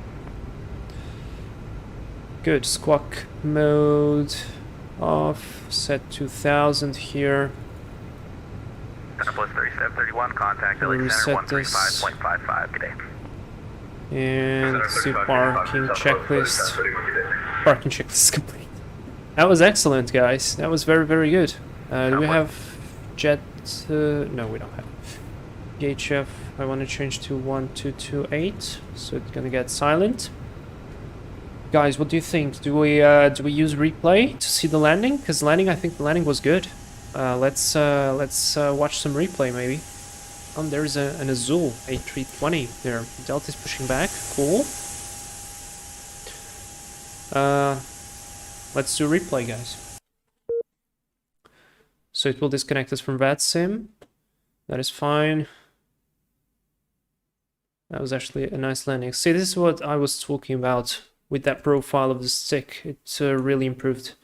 Good, squawk mode off, set 2000 here. Southwest 3731, contact LA Center 135.55, good day. And see parking checklist. Parking checklist is complete. That was excellent, guys. That was very, very good. Do we have jet? No, we don't have. VHF, I want to change to 1228, so it's gonna get silent. Guys, what do you think? Do we use replay to see the landing? Because landing, I think the landing was good. Let's watch some replay maybe. Oh, there's an Azul A320 there. Delta is pushing back. Cool. Let's do replay, guys. So it will disconnect us from VATSIM. That is fine. That was actually a nice landing. See, this is what I was talking about with that profile of the stick. It really improved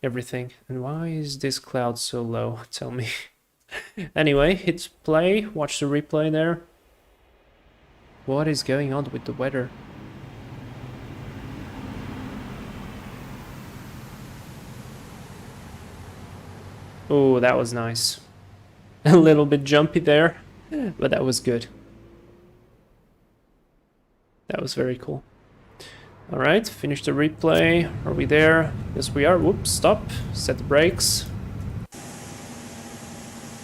everything. And why is this cloud so low? Tell me. Anyway, hit play, watch the replay there. What is going on with the weather? Oh, that was nice. A little bit jumpy there, but that was good. That was very cool. Alright, finish the replay. Are we there? Yes, we are. Whoops, stop. Set the brakes.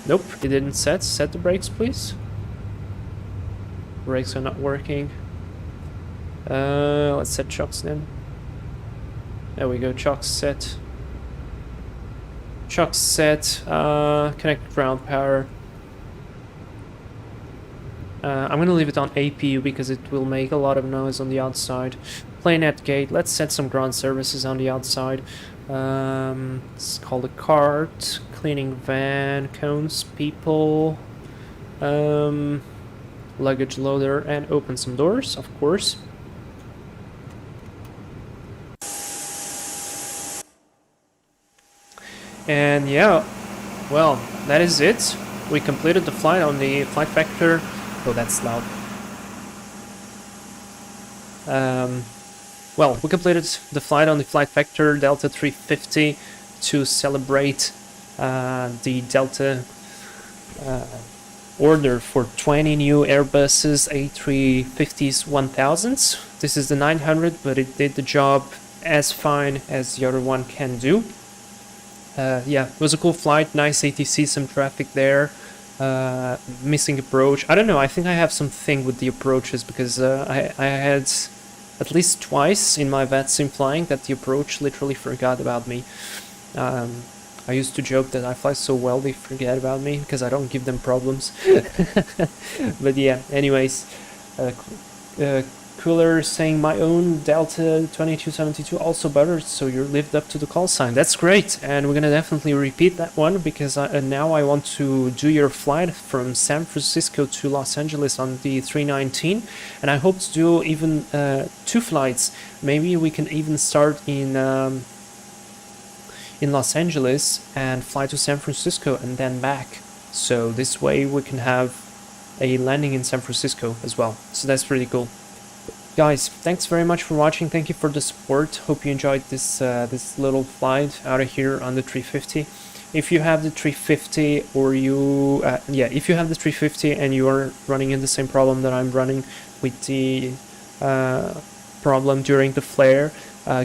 Nope, it didn't set. Set the brakes, please. Brakes are not working. Let's set chocks then. There we go, chocks set. Chocks set. Connect ground power. I'm gonna leave it on APU because it will make a lot of noise on the outside. Plane at gate. Let's set some ground services on the outside. Let's call the cart, cleaning van, cones, people, luggage loader, and open some doors, of course. And yeah, well, that is it. We completed the flight on the flight vector. Oh, that's loud. Well, we completed the flight on the flight vector Delta 350 to celebrate the Delta order for 20 new Airbus A350-1000s This is the 900, but it did the job as fine as the other one can do. Yeah, it was a cool flight, nice ATC, some traffic there. Missing approach. I don't know, I think I have something with the approaches because I had at least twice in my VATSIM flying that the approach literally forgot about me. I used to joke that I fly so well they forget about me because I don't give them problems. But yeah, anyways, Cooler saying my own Delta 2272 also buttered, so you lived up to the call sign. That's great, and we're gonna definitely repeat that one because now I want to do your flight from San Francisco to Los Angeles on the 319, and I hope to do even 2 flights. Maybe we can even start in Los Angeles and fly to San Francisco and then back. So this way we can have a landing in San Francisco as well. So that's pretty cool. Guys, thanks very much for watching. Thank you for the support. Hope you enjoyed this this little flight out of here on the 350. If you have the 350 or you if you have the 350 and you are running into the same problem that I'm running with the problem during the flare,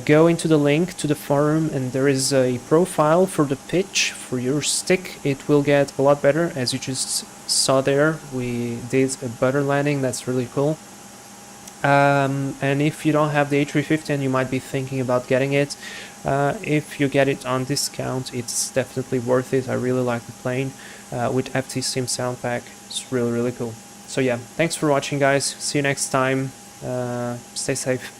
go into the link to the forum and there is a profile for the pitch for your stick. It will get a lot better. As you just saw there, we did a butter landing. That's really cool. And if you don't have the A350 and you might be thinking about getting it, if you get it on discount, it's definitely worth it. I really like the plane with VATSIM sound pack. It's really cool. So yeah, thanks for watching, guys. See you next time. Stay safe.